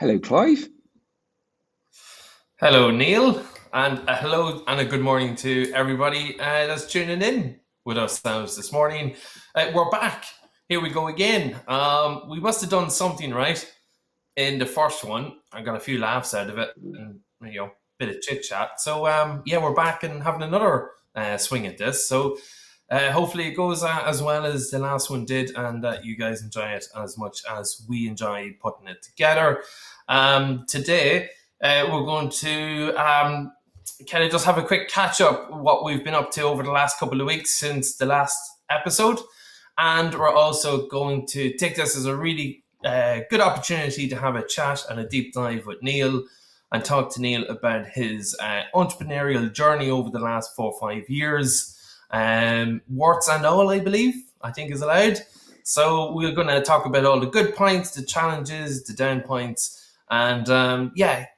Hello, Clive. Hello, Neil, and a hello and a good morning to everybody that's tuning in with us now this morning. We're back. Here we go again. We must have done something right in the first one. I got a few laughs out of it, and bit of chit chat. So yeah, we're back and having another swing at this. So hopefully it goes as well as the last one did, and that you guys enjoy it as much as we enjoy putting it together. Today, we're going to kind of just have a quick catch up what we've been up to over the last couple of weeks since the last episode, and we're also going to take this as a really good opportunity to have a chat and a deep dive with Neil and talk to Neil about his entrepreneurial journey over the last 4 or 5 years. Warts and all, I believe, I think is allowed. So we're going to talk about all the good points, the challenges, the down points, and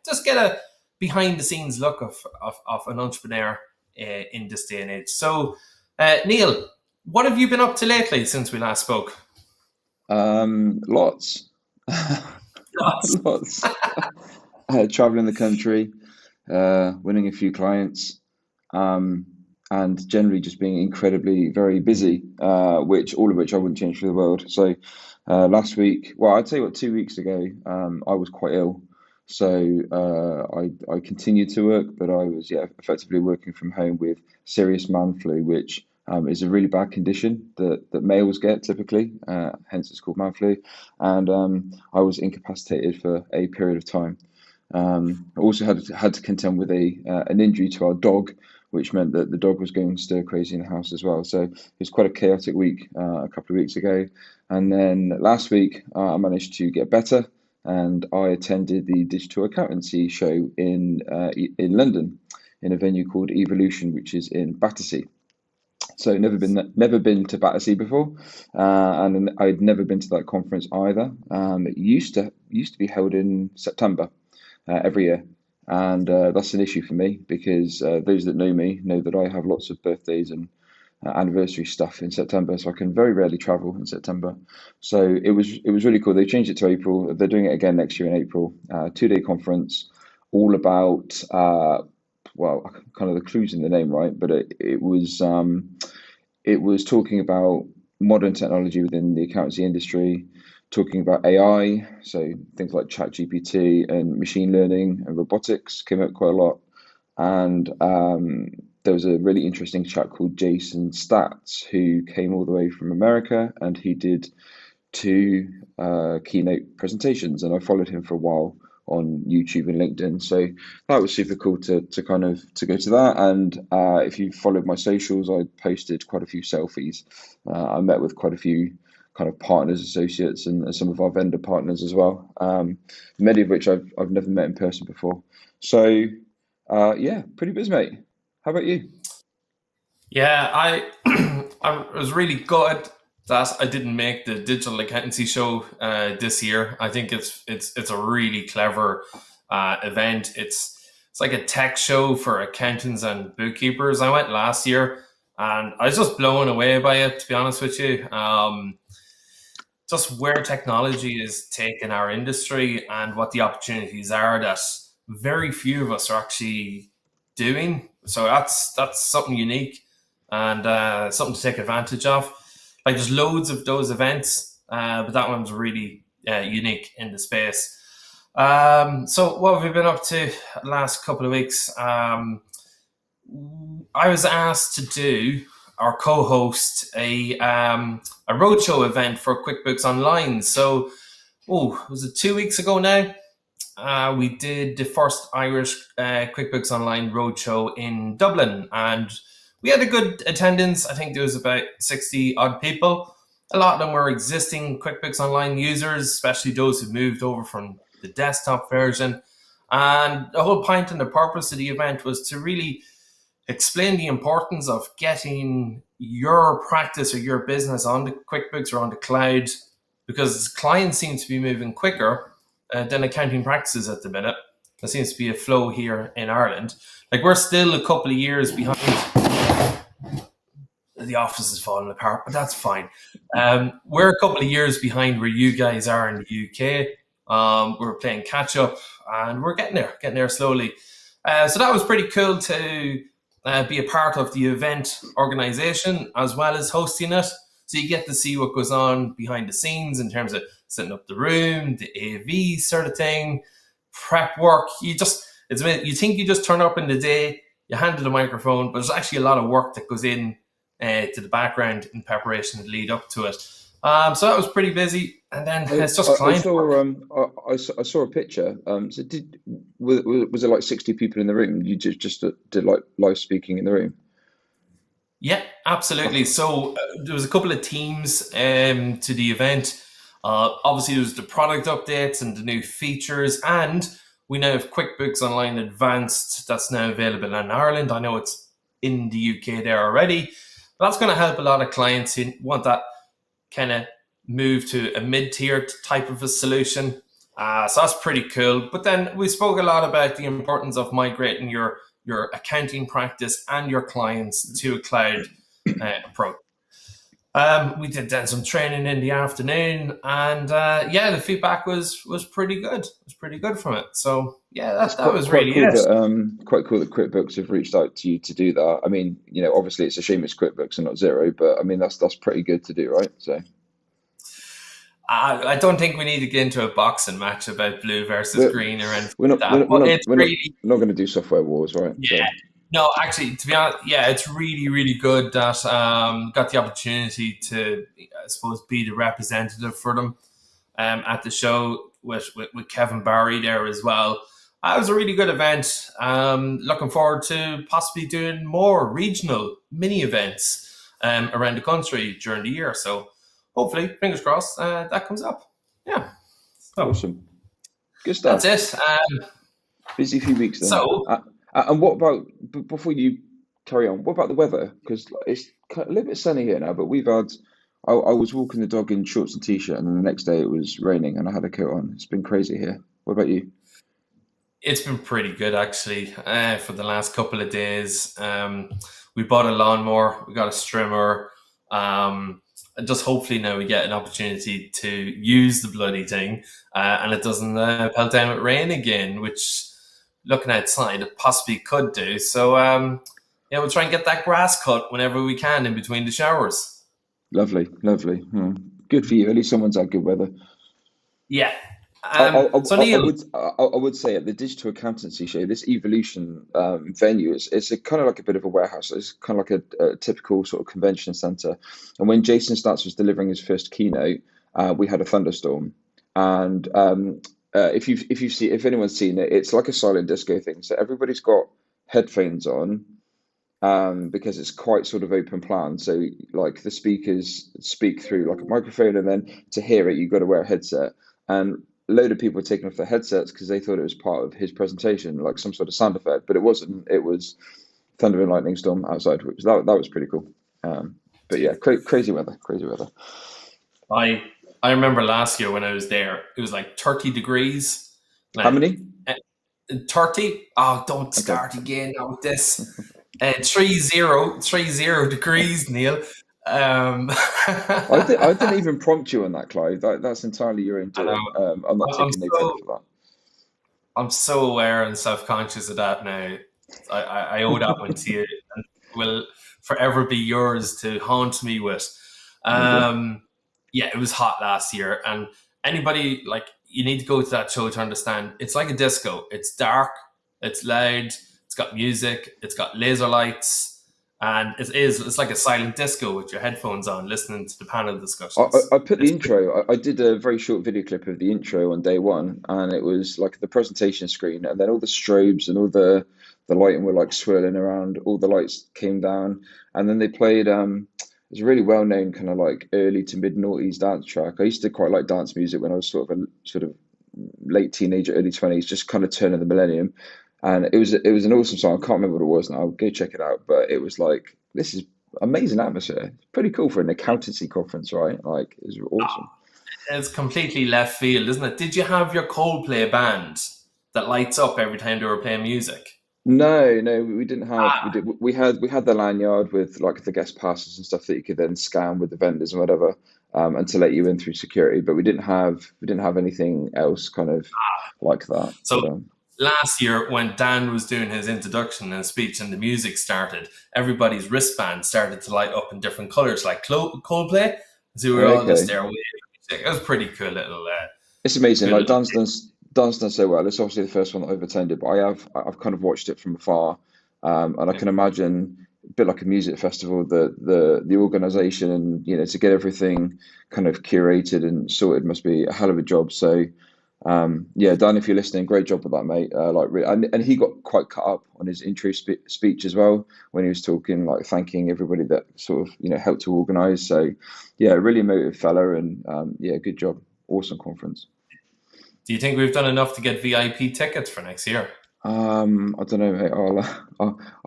just get a behind the scenes look of an entrepreneur in this day and age. So, Neil, what have you been up to lately since we last spoke? Lots, Lots. lots. Traveling the country, winning a few clients, um, and generally just being incredibly very busy, which all of which I wouldn't change for the world. So last week, well, I'd say 2 weeks ago, I was quite ill. So I continued to work, but I was effectively working from home with serious man flu, which is a really bad condition that males get typically. Hence, it's called man flu. And I was incapacitated for a period of time. I also had to contend with an injury to our dog, which meant that the dog was going stir crazy in the house as well. So it was quite a chaotic week a couple of weeks ago. And then last week, I managed to get better, and I attended the digital accountancy show in London, in a venue called Evolution, which is in Battersea. So never been to Battersea before, and I'd never been to that conference either. It used to be held in September every year. And that's an issue for me because those that know me know that I have lots of birthdays and anniversary stuff in September, so I can very rarely travel in September. So it was really cool. They changed it to April. They're doing it again next year in April. 2 day conference, all about well, kind of the clues in the name, right? But it was talking about modern technology within the accountancy industry, talking about AI, so things like ChatGPT and machine learning and robotics came up quite a lot. And there was a really interesting chap called Jason Stats who came all the way from America, and he did two keynote presentations, and I followed him for a while on YouTube and LinkedIn. So that was super cool to kind of to go to that. And if you followed my socials, I posted quite a few selfies. I met with quite a few kind of partners, associates, and some of our vendor partners as well. Many of which I've never met in person before. So yeah, pretty busy, mate. How about you? Yeah, I I was really good that I didn't make the digital accountancy show this year. I think it's a really clever event. It's like a tech show for accountants and bookkeepers. I went last year, and I was just blown away by it. To be honest with you, just where technology is taking our industry and what the opportunities are that very few of us are actually doing. So that's something unique and something to take advantage of. Like there's loads of those events, but that one's really unique in the space. So what have we been up to the last couple of weeks? I was asked to do or co-host a roadshow event for QuickBooks Online. So, was it 2 weeks ago now? We did the first Irish QuickBooks Online roadshow in Dublin, and we had a good attendance. I think there was about 60 odd people. A lot of them were existing QuickBooks Online users, especially those who moved over from the desktop version. And the whole point and the purpose of the event was to really explain the importance of getting your practice or your business on the QuickBooks or on the cloud because clients seem to be moving quicker than accounting practices at the minute. There seems to be a flow here in Ireland. Like we're still a couple of years behind. The office is falling apart, but that's fine. We're a couple of years behind where you guys are in the UK. We were playing catch up, and we're getting there slowly. So that was pretty cool to be a part of the event organization as well as hosting it. So you get to see what goes on behind the scenes in terms of setting up the room, the AV sort of thing, prep work. You think you just turn up in the day, you hand the microphone, but there's actually a lot of work that goes in to the background in preparation to lead up to it. So that was pretty busy, and then it's just I client work. saw I saw a picture. So was it like 60 people in the room? You just did like live speaking in the room? Yeah, absolutely. Oh, So there was a couple of teams to the event. Obviously, there was the product updates and the new features, and we now have QuickBooks Online Advanced that's now available in Ireland. I know it's in the UK there already, but that's going to help a lot of clients who want that kind of move to a mid-tier type of a solution. So that's pretty cool. But then we spoke a lot about the importance of migrating your accounting practice and your clients to a cloud approach. We did then some training in the afternoon, and yeah, the feedback was pretty good. It was pretty good from it. So yeah, it's that was quite really cool it. that QuickBooks have reached out to you to do that. I mean, obviously it's a shame it's QuickBooks and not Zero, but I mean that's pretty good to do, right? So I don't think we need to get into a boxing match about blue versus we're green or anything we're like not we're that. not we're But not, it's we're not, really, not going to do software wars, right? yeah. So No, actually, to be honest, yeah, it's really, really good that got the opportunity to, I suppose, be the representative for them at the show with Kevin Barry there as well. It was a really good event. Looking forward to possibly doing more regional mini events around the country during the year. So hopefully, fingers crossed, that comes up. Yeah. So awesome, good that's stuff. it. Busy few weeks then. So And what about before you carry on? What about the weather? Because it's a little bit sunny here now, but we've had. I was walking the dog in shorts and t-shirt, and then the next day it was raining, and I had a coat on. It's been crazy here. What about you? it's been pretty good actually for the last couple of days. We bought a lawnmower, we got a strimmer. And just hopefully now we get an opportunity to use the bloody thing and it doesn't pelt down with rain again, which looking outside it possibly could do. So yeah, we'll try and get that grass cut whenever we can in between the showers. Lovely, lovely. Good for you. At least someone's had good weather. Yeah. I, I, So I Neil, would I would say at the digital accountancy show, this evolution venue is it's a kind of like a bit of a warehouse. It's kind of like a typical sort of convention center. And when Jason Stats was delivering his first keynote, we had a thunderstorm. And if anyone's seen it, it's like a silent disco thing. So everybody's got headphones on because it's quite sort of open plan. So like the speakers speak through like a microphone, and then to hear it, you've got to wear a headset. And a load of people were taking off their headsets because they thought it was part of his presentation, like some sort of sound effect, but it wasn't. It was thunder and lightning storm outside, which that was pretty cool. But yeah, crazy weather, crazy weather. I I remember last year when I was there, it was like 30 degrees. How Like many? 30. Oh, don't Okay. start again now with this. 30 degrees, Neil. I I didn't even prompt you on that, Clive. That's entirely your own know. doing. I'm not I'm taking no credit so for I'm so aware and self conscious of that now. I owe that one to you, and will forever be yours to haunt me with. that. Okay. Um, yeah, it was hot last year, and anybody like you need to go to that show to understand. It's like a disco. It's dark. It's loud. It's got music. It's got laser lights, and it's like a silent disco with your headphones on, listening to the panel I discussions. put the It's intro. I did a very short video clip of the intro on day one, and it was like the presentation screen, and then all the strobes and all the lighting were like swirling around. All the lights came down, and then they played. It's a really well known kind of like early to mid noughties dance track. I used to quite like dance music when I was sort of late teenager, early 20s, just kind of turn of the millennium. And it was an awesome song. I can't remember what it was now. I'll go check it out. But it was like this is amazing atmosphere. It's pretty cool for an accountancy conference, right? Like it's awesome. It's completely left field, isn't it? Did you have your Coldplay band that lights up every time they were playing music? No, no, we didn't have. We Ah, did. We had the lanyard with like the guest passes and stuff that you could then scan with the vendors and whatever. and to let you in through security. But we didn't have anything else kind of like that. So But last year, when Dan was doing his introduction and speech and the music started, everybody's wristband started to light up in different colors, like Coldplay. So we were all just okay, there waving. It was pretty cool little, it's amazing. cool Like little. Dan's done so well. It's obviously the first one that I've attended, but I've kind of watched it from afar, and I can imagine a bit like a music festival, the organisation and to get everything kind of curated and sorted must be a hell of a job. So yeah, Dan, if you're listening, great job with that, mate. And he got quite cut up on his intro speech as well when he was talking, like thanking everybody that sort of helped to organise. So yeah, really emotive fella, and yeah, good job. Awesome conference. Do you think we've done enough to get VIP tickets for next year? I don't know, mate.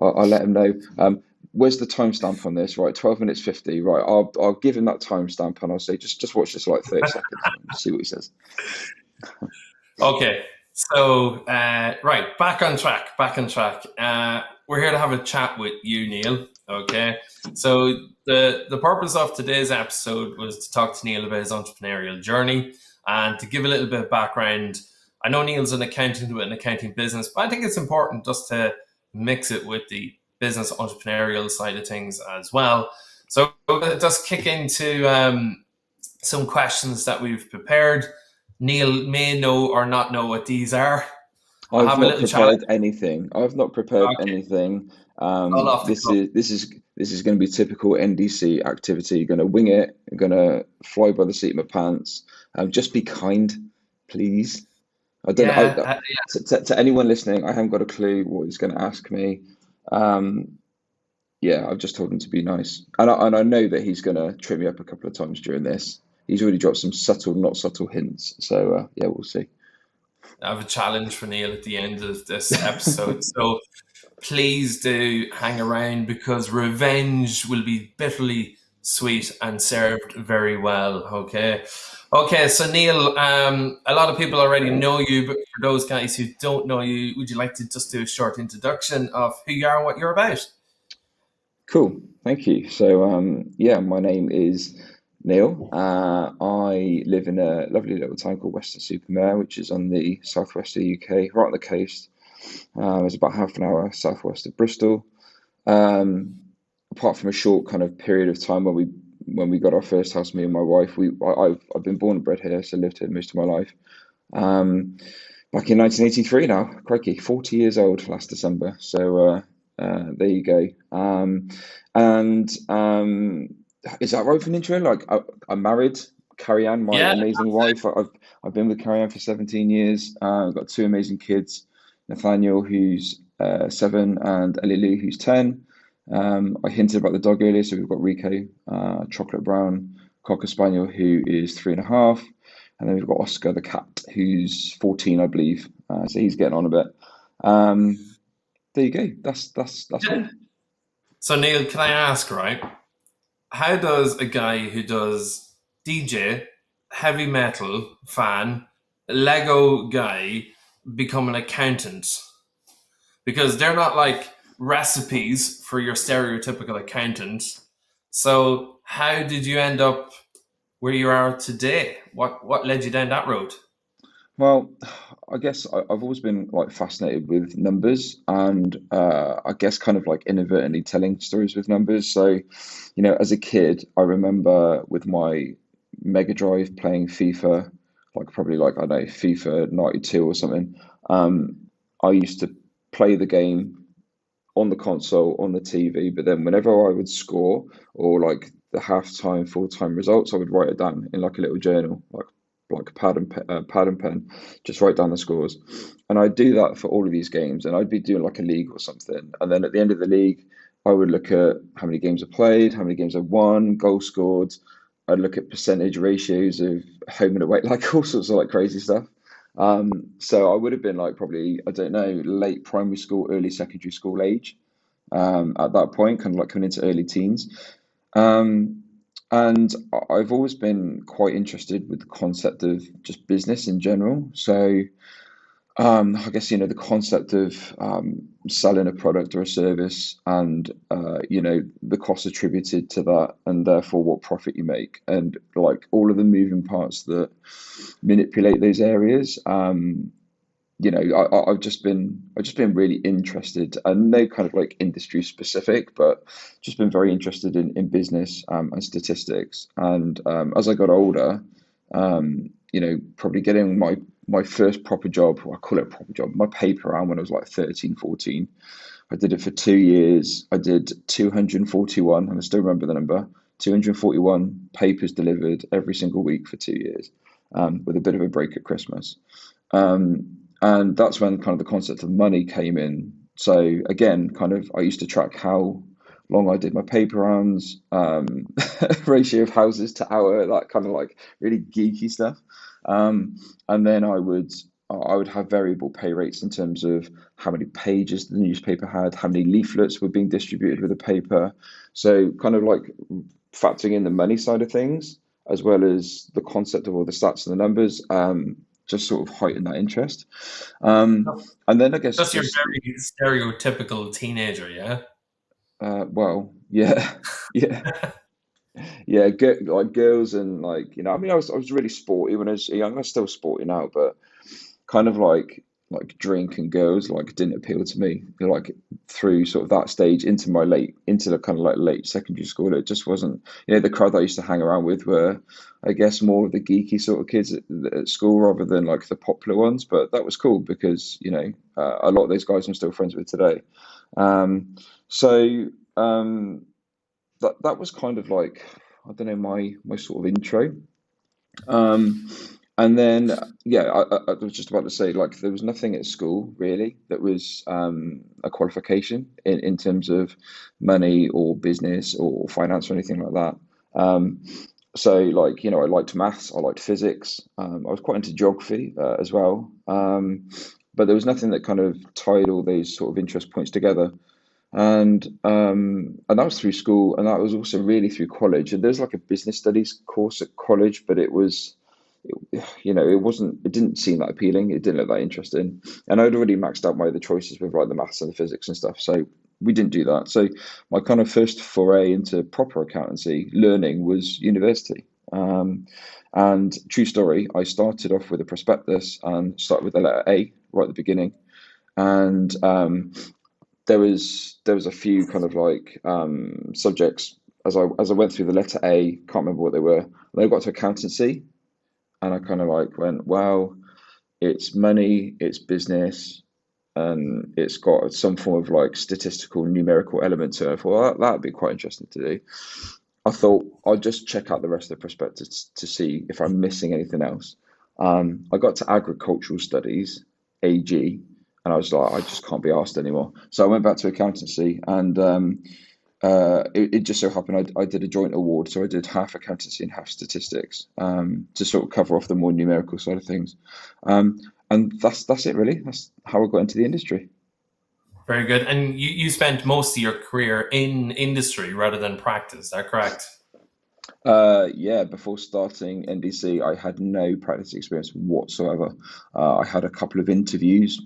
I'll let him know. Where's the timestamp on this? Right, 12 minutes 50. Right, I'll give him that timestamp and I'll say just watch this like 30 seconds and see what he says. Okay, so right, back on track. Back on track. We're here to have a chat with you, Neil. Okay, so the purpose of today's episode was to talk to Neil about his entrepreneurial journey and to give a little bit of background. I know Neil's an accountant with an accounting business, but I think it's important just to mix it with the business entrepreneurial side of things as well. So we're going to just kick into some questions that we've prepared. Neil may know or not know what these are. I'll I've have a not little chat. prepared anything. I've not prepared Okay, anything. all off the This cuff. is this is this is going to be typical NDC activity. Going to wing it. Going to fly by the seat of my pants. Just be kind, please. I don't. Yeah, To anyone listening, I haven't got a clue what he's going to ask me. Um, yeah, I've just told him to be nice, and I know that he's going to trip me up a couple of times during this. He's already dropped some subtle, not subtle hints. So yeah, we'll see. I have a challenge for Neil at the end of this episode. So please do hang around because revenge will be bitterly sweet and served very well. Okay. Okay, so Neil, a lot of people already know you, but for those guys who don't know you, would you like to just do a short introduction of who you are and what you're about? Cool, thank you. So, yeah, my name is Neil. I live in a lovely little town called Weston-super-Mare, which is on the southwest of the UK, right on the coast. It's about half an hour southwest of Bristol. Um, Apart from a short kind of period of time when we got our first house, me and my wife, I've been born and bred here, so lived here most of my life. Um, Back in 1983 now, crikey, 40 years old last December. So there you go. And Is that right for an intro? Like I'm married, Carrie Ann, my Yeah, amazing wife. I've been with Carrie Ann for 17 years. I've got two amazing kids, Nathaniel, who's 7, and Elilu, who's 10. I hinted about the dog earlier, so we've got Rico, chocolate brown cocker spaniel, who is 3.5. And then we've got Oscar the cat, who's 14, I believe. So he's getting on a bit. Um, there you go. That's yeah. me. So Neil, can I ask, right? How does a guy who does DJ, heavy metal fan, Lego guy become an accountant? Because they're not like recipes for your stereotypical accountant. So how did you end up where you are today? What led you down that road? Well, I guess I've always been like fascinated with numbers, and I guess kind of like inadvertently telling stories with numbers. So, as a kid, I remember with my Mega Drive playing FIFA, like probably like I don't know FIFA 92 or something. Um, I used to play the game on the console on the TV, but then whenever I would score or like the halftime, full time results, I would write it down in like a little journal, like a pad and pen, just write down the scores. And I'd do that for all of these games, and I'd be doing like a league or something. And then at the end of the league, I would look at how many games I played, how many games I won, goals scored. I'd look at percentage ratios of home and away, like all sorts of like crazy stuff. So I would have been like probably, I don't know, late primary school, early secondary school age at that point, kind of like coming into early teens. Um, and I've always been quite interested with the concept of just business in general. So I guess, the concept of selling a product or a service, and the cost attributed to that, and therefore what profit you make, and like all of the moving parts that manipulate those areas. I've just been really interested, and no kind of like industry specific, but just been very interested in business and statistics. And as I got older, probably getting my first proper job, I call it a proper job, my paper round when I was like 13, 14. I did it for 2 years. I did 241, and I still remember the number, 241 papers delivered every single week for 2 years, with a bit of a break at Christmas. And that's when kind of the concept of money came in. So again, kind of, I used to track how long I did my paper rounds, ratio of houses to hour, that kind of like really geeky stuff. And then I would have variable pay rates in terms of how many pages the newspaper had, how many leaflets were being distributed with the paper. So kind of like factoring in the money side of things, as well as the concept of all the stats and the numbers, just sort of heightened that interest. And then I guess Just your just very stereotypical teenager, yeah? well, yeah, yeah, yeah, like girls, and like, I mean, I was really sporty when I was young. I'm still sporty now, but kind of like drink and girls like didn't appeal to me. Like through sort of that stage into the kind of like late secondary school, it just wasn't. The crowd that I used to hang around with were, I guess, more of the geeky sort of kids at school rather than like the popular ones. But that was cool because a lot of those guys I'm still friends with today. So that was kind of like, I don't know, my sort of intro. Um, and then, yeah, I was just about to say, like, there was nothing at school really that was a qualification in terms of money or business or finance or anything like that. So, like, I liked maths, I liked physics, I was quite into geography as well. But there was nothing that kind of tied all these sort of interest points together. And that was through school, and that was also really through college. And there's like a business studies course at college, but it didn't seem that appealing. It didn't look that interesting. And I'd already maxed out my other choices with like the maths and the physics and stuff. So we didn't do that. So my kind of first foray into proper accountancy learning was university. And true story, I started off with a prospectus and started with the letter A right at the beginning. And there was a few kind of like subjects as I went through the letter A, can't remember what they were. And then I got to accountancy, and I kind of like went, wow, it's money, it's business, and it's got some form of like statistical numerical element to it. I thought, well, that'd be quite interesting to do. I thought I'll just check out the rest of the prospectus to see if I'm missing anything else. I got to agricultural studies, AG, and I was like, I just can't be asked anymore. So I went back to accountancy, and it just so happened I did a joint award, so I did half accountancy and half statistics, to sort of cover off the more numerical side of things. Um, and that's it really. That's how I got into the industry. Very good. And you spent most of your career in industry rather than practice, is that correct? Yeah, before starting NDC, I had no practice experience whatsoever. I had a couple of interviews,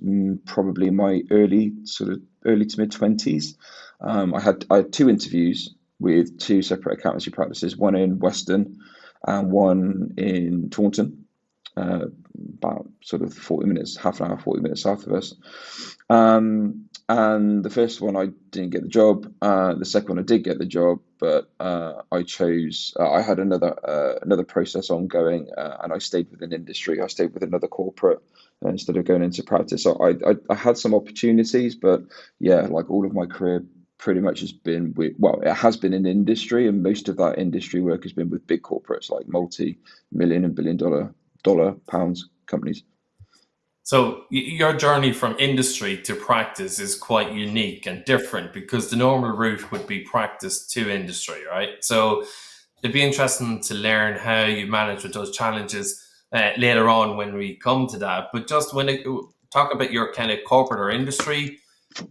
probably in my early to mid 20s. I had two interviews with two separate accountancy practices, one in Weston and one in Taunton, about sort of 40 minutes, half an hour, 40 minutes south of us. And the first one I didn't get the job. The second one I did get the job, but I chose. I had another process ongoing, and I stayed within industry. I stayed with another corporate instead of going into practice. So I had some opportunities, but yeah, like all of my career pretty much has been with, well, it has been in industry, and most of that industry work has been with big corporates like multi-million and billion dollar pounds companies. So your journey from industry to practice is quite unique and different because the normal route would be practice to industry, right? So it'd be interesting to learn how you manage with those challenges later on when we come to that. But just talk about your kind of corporate or industry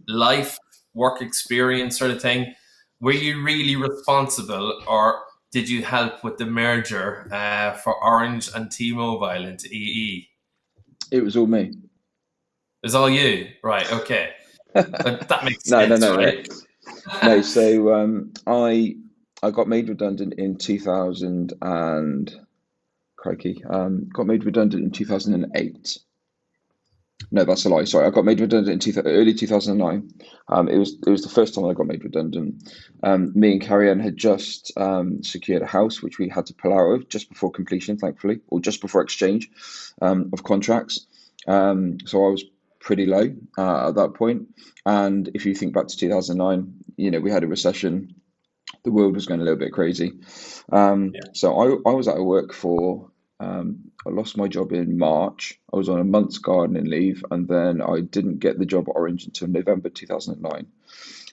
life, work experience sort of thing. Were you really responsible, or did you help with the merger for Orange and T-Mobile into EE? It was all me. It's all you, right? Okay, that makes No, no, sense, no, no, right? no. So I got made redundant in 2000 and crikey, got made redundant in 2008. No, that's a lie. Sorry, I got made redundant in early 2009. It was the first time I got made redundant. Me and Carrie Ann had just secured a house, which we had to pull out of just before completion, thankfully, or just before exchange of contracts. So I was pretty low at that point. And if you think back to 2009, we had a recession. The world was going a little bit crazy. Yeah. So I was out of work for, I lost my job in March. I was on a month's gardening leave, and then I didn't get the job at Orange until November 2009.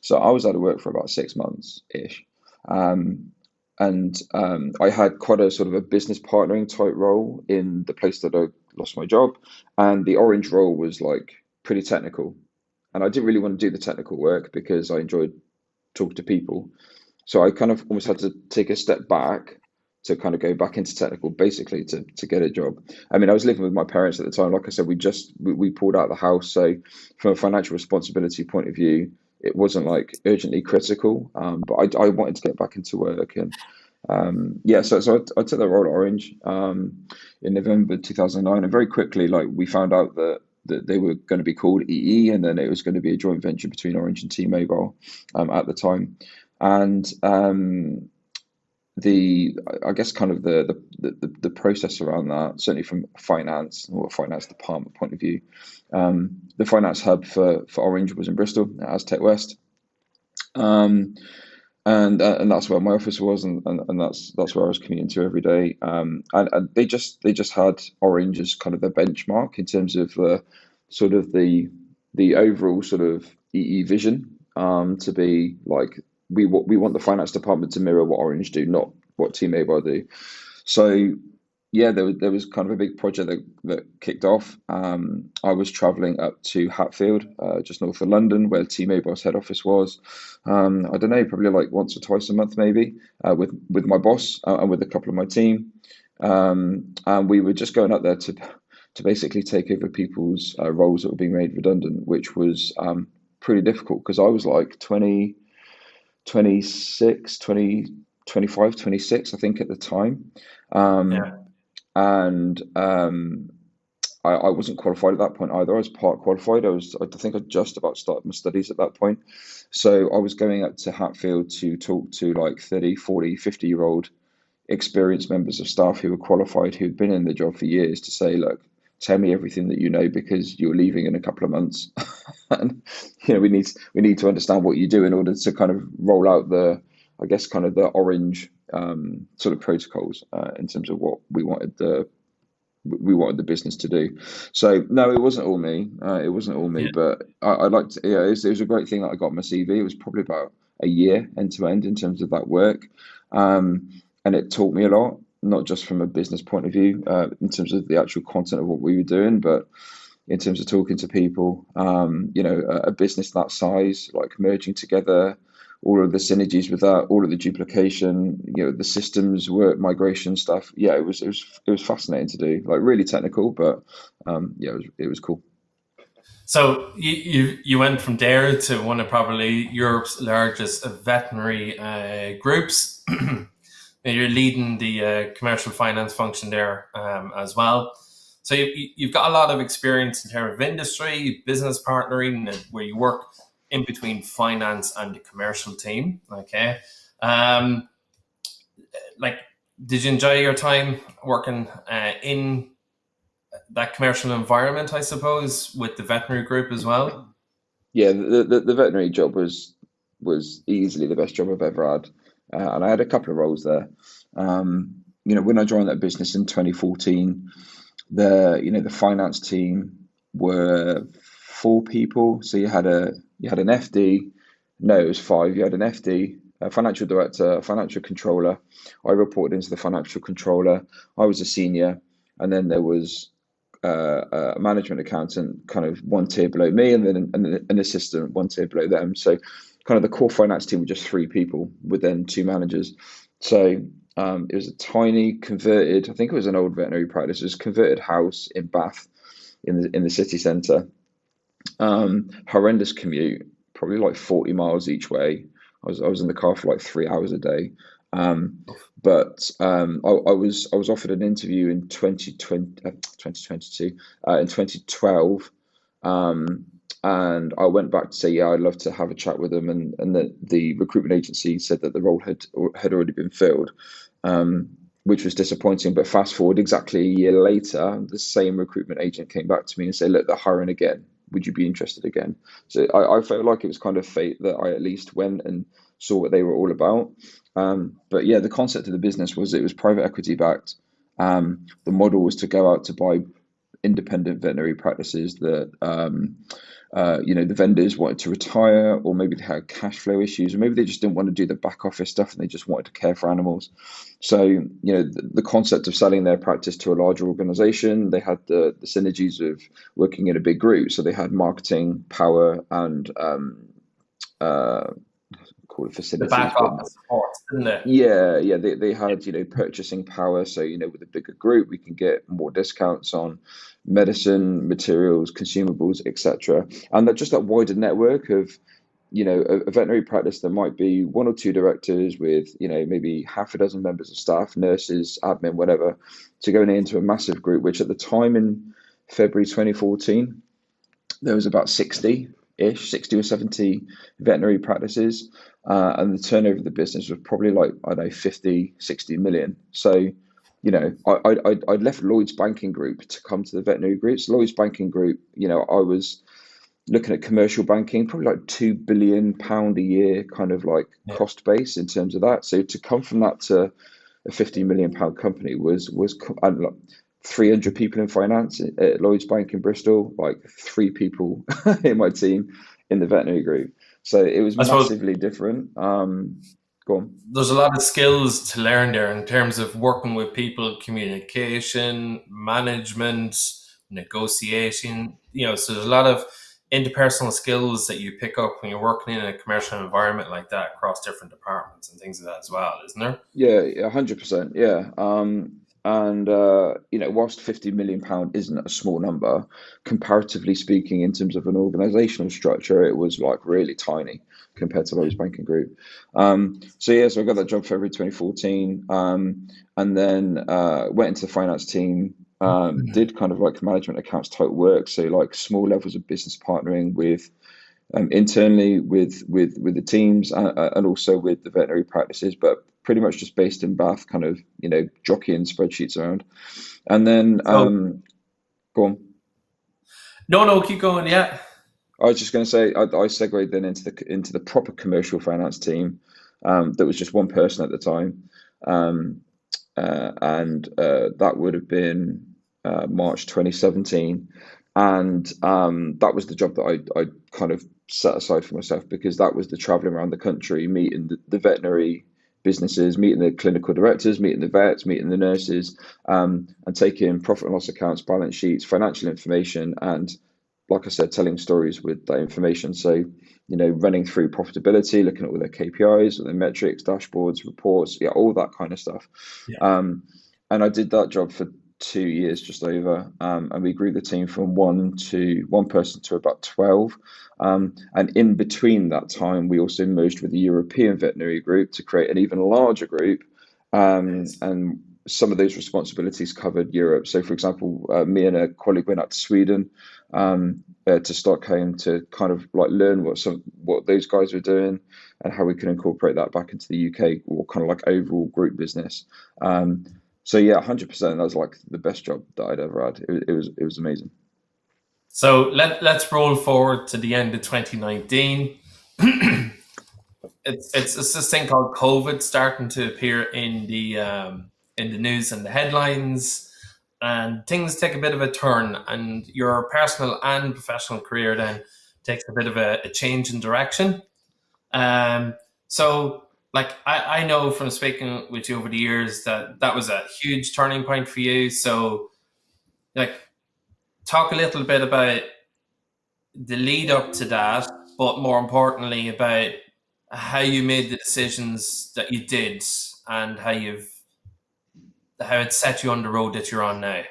So I was out of work for about 6 months ish. And I had quite a sort of a business partnering type role in the place that I lost my job. And the Orange role was like pretty technical. And I didn't really want to do the technical work because I enjoyed talking to people. So I kind of almost had to take a step back to kind of go back into technical, basically to get a job. I mean, I was living with my parents at the time. Like I said, we pulled out of the house. So from a financial responsibility point of view, it wasn't like urgently critical. But I wanted to get back into work, and yeah, so I took that role at Orange in November 2009, and very quickly, like we found out that they were going to be called EE, and then it was going to be a joint venture between Orange and T-Mobile at the time. And the I guess kind of the process around that, certainly from finance or a finance department point of view, the finance hub for Orange was in Bristol at Aztec West. Um, and that's where my office was, and that's where I was commuting to every day. And they just had Orange as kind of the benchmark in terms of sort of the overall sort of EE vision, to be like we want the finance department to mirror what Orange do, not what T-Mobile do. So yeah, there was kind of a big project that kicked off. I was traveling up to Hatfield, just north of London, where T-Mobile's head office was. I don't know, probably like once or twice a month, maybe, with my boss and with a couple of my team. And we were just going up there to basically take over people's roles that were being made redundant, which was pretty difficult because I was like 20, 26, 20, 25, 26, I think at the time. Yeah. Um, and I wasn't qualified at that point either. I was part qualified. I think I just about started my studies at that point. So I was going up to Hatfield to talk to like 30, 40, 50-year-old experienced members of staff who were qualified, who'd been in the job for years, to say, look, tell me everything that you know because you're leaving in a couple of months. And we need to understand what you do in order to kind of roll out I guess kind of the Orange sort of protocols in terms of what we wanted the business to do. So no, it wasn't all me. It wasn't all me, Yeah. but I liked. Yeah, it was a great thing that I got on my CV. It was probably about a year end to end in terms of that work, and it taught me a lot. Not just from a business point of view, in terms of the actual content of what we were doing, but in terms of talking to people. A business that size, like merging together all of the synergies with that, all of the duplication, the systems work, migration stuff. Yeah, it was fascinating to do. Like really technical, but yeah, it was cool. So you went from there to one of probably Europe's largest veterinary groups. And you're leading the commercial finance function there as well. So you've got a lot of experience in terms of industry, business partnering, and where you work in between finance and the commercial team. Okay, um, like, did you enjoy your time working in that commercial environment? I suppose with the veterinary group as well. Yeah, the veterinary job was easily the best job I've ever had, and I had a couple of roles there. When I joined that business in 2014, the finance team were four people. So you had an FD. No, it was five. You had an FD, a financial director, a financial controller. I reported into the financial controller. I was a senior, and then there was a management accountant, kind of one tier below me, and then an assistant one tier below them. So, kind of the core finance team were just three people, with then two managers. So it was a tiny converted. I think it was an old veterinary practice. It was a converted house in Bath, in the city centre. Horrendous commute, probably like 40 miles each way. I was in the car for like 3 hours a day. Um, but I was offered an interview in 2020, 2022, in 2012, um, and I went back to say, yeah, I'd love to have a chat with them, and the recruitment agency said that the role had already been filled, which was disappointing. But fast forward exactly a year later, the same recruitment agent came back to me and said, look, they're hiring again. Would you be interested again? So I felt like it was kind of fate that I at least went and saw what they were all about. But yeah, the concept of the business was it was private equity backed. The model was to go out to buy independent veterinary practices that the vendors wanted to retire, or maybe they had cash flow issues, or maybe they just didn't want to do the back office stuff and they just wanted to care for animals. So, the concept of selling their practice to a larger organization, they had the synergies of working in a big group. So they had marketing power and uh, call it The facilities, back but office support, didn't they? yeah, they had, purchasing power. So, with a bigger group, we can get more discounts on medicine, materials, consumables, etc. And that just that wider network of, a veterinary practice that might be one or two directors with, maybe half a dozen members of staff, nurses, admin, whatever, to going into a massive group, which at the time in February 2014, there was about 60 or 70 veterinary practices, and the turnover of the business was probably like, I don't know, 50, 60 million. So, I'd left Lloyd's Banking Group to come to the veterinary group. So Lloyd's Banking Group, I was looking at commercial banking, probably like £2 billion a year kind of like Yeah. cost base in terms of that. So to come from that to a £50 million company was and like 300 people in finance at Lloyd's Bank in Bristol, like three people in my team in the veterinary group. So it was I suppose massively different. Go on. there's a lot of skills to learn there in terms of working with people, communication, management, negotiation. So there's a lot of interpersonal skills that you pick up when you're working in a commercial environment like that across different departments and things like that as well, isn't there? Yeah, 100%. Yeah. And whilst £50 million isn't a small number, comparatively speaking, in terms of an organizational structure, it was like really tiny compared to Lloyds Banking Group. So yeah, so I got that job February 2014, and then went into the finance team. Did kind of like management accounts type work, so like small levels of business partnering with internally with the teams, and also with the veterinary practices, but pretty much just based in Bath, kind of jockeying spreadsheets around. And then So go on. no, keep going. Yeah. I was just going to say I segued then into the proper commercial finance team. That was just one person at the time, um, and that would have been March 2017, and that was the job that I kind of set aside for myself, because that was the traveling around the country, meeting the veterinary businesses, meeting the clinical directors, meeting the vets, meeting the nurses, and taking profit and loss accounts, balance sheets, financial information, and like I said, telling stories with that information. So, running through profitability, looking at all their KPIs, all their metrics, dashboards, reports, yeah, all that kind of stuff. Yeah. And I did that job for 2 years, just over, and we grew the team from one person to about 12. And in between that time, we also merged with the European veterinary group to create an even larger group. And some of those responsibilities covered Europe. So, for example, me and a colleague went out to Sweden, to Stockholm, to kind of like learn what those guys were doing and how we can incorporate that back into the UK, or kind of like overall group business. So yeah, 100%. That was like the best job that I'd ever had. It was amazing. So let's roll forward to the end of 2019. It's this thing called COVID starting to appear in the news and the headlines, and things take a bit of a turn, and your personal and professional career then takes a bit of a change in direction. So like I know from speaking with you over the years that that was a huge turning point for you. So like talk a little bit about the lead up to that, but more importantly about how you made the decisions that you did and how it set you on the road that you're on now.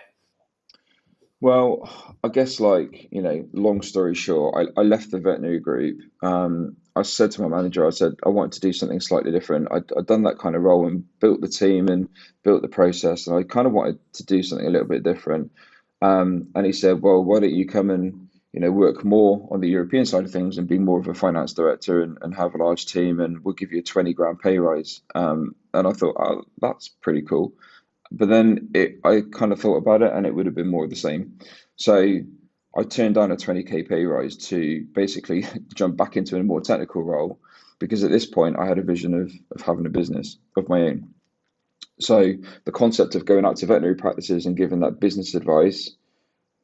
Well, I guess like, long story short, I left the veterinary group. I said to my manager, I said I wanted to do something slightly different. I'd done that kind of role and built the team and built the process, and I kind of wanted to do something a little bit different. And he said, well, why don't you come and, work more on the European side of things and be more of a finance director and have a large team, and we'll give you a 20 grand pay rise. And I thought, oh, that's pretty cool. But then I kind of thought about it, and it would have been more of the same. So I turned down a 20k pay rise to basically jump back into a more technical role, because at this point I had a vision of having a business of my own. So the concept of going out to veterinary practices and giving that business advice,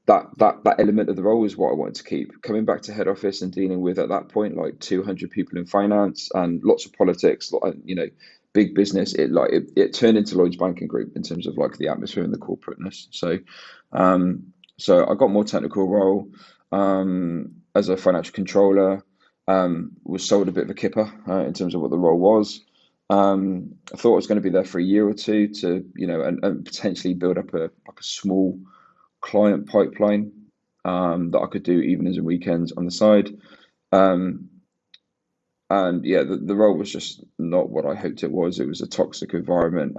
that element of the role is what I wanted to keep. Coming back to head office and dealing with, at that point, like 200 people in finance and lots of politics, big business. It turned into Lloyd's Banking Group in terms of like the atmosphere and the corporateness. So I got more technical role as a financial controller. Was sold a bit of a kipper in terms of what the role was. I thought I was going to be there for a year or two to, and potentially build up a small client pipeline that I could do evenings and weekends on the side. Um, and yeah, the role was just not what I hoped it was. It was a toxic environment,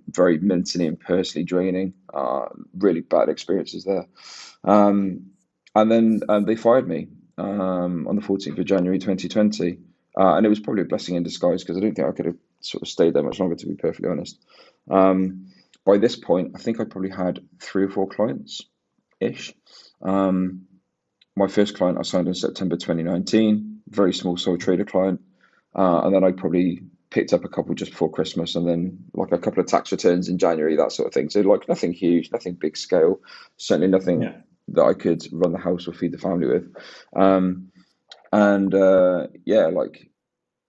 very mentally and personally draining, really bad experiences there. Um, and then they fired me on the 14th of January 2020. And it was probably a blessing in disguise, because I don't think I could have sort of stayed there much longer, to be perfectly honest. Um, by this point, I think I probably had 3 or 4 clients ish. Um, my first client I signed in September 2019, very small sole trader client. And then I probably picked up a couple just before Christmas, and then like a couple of tax returns in January, that sort of thing. So like nothing huge, nothing big scale, certainly nothing Yeah. that I could run the house or feed the family with. Um, and yeah, like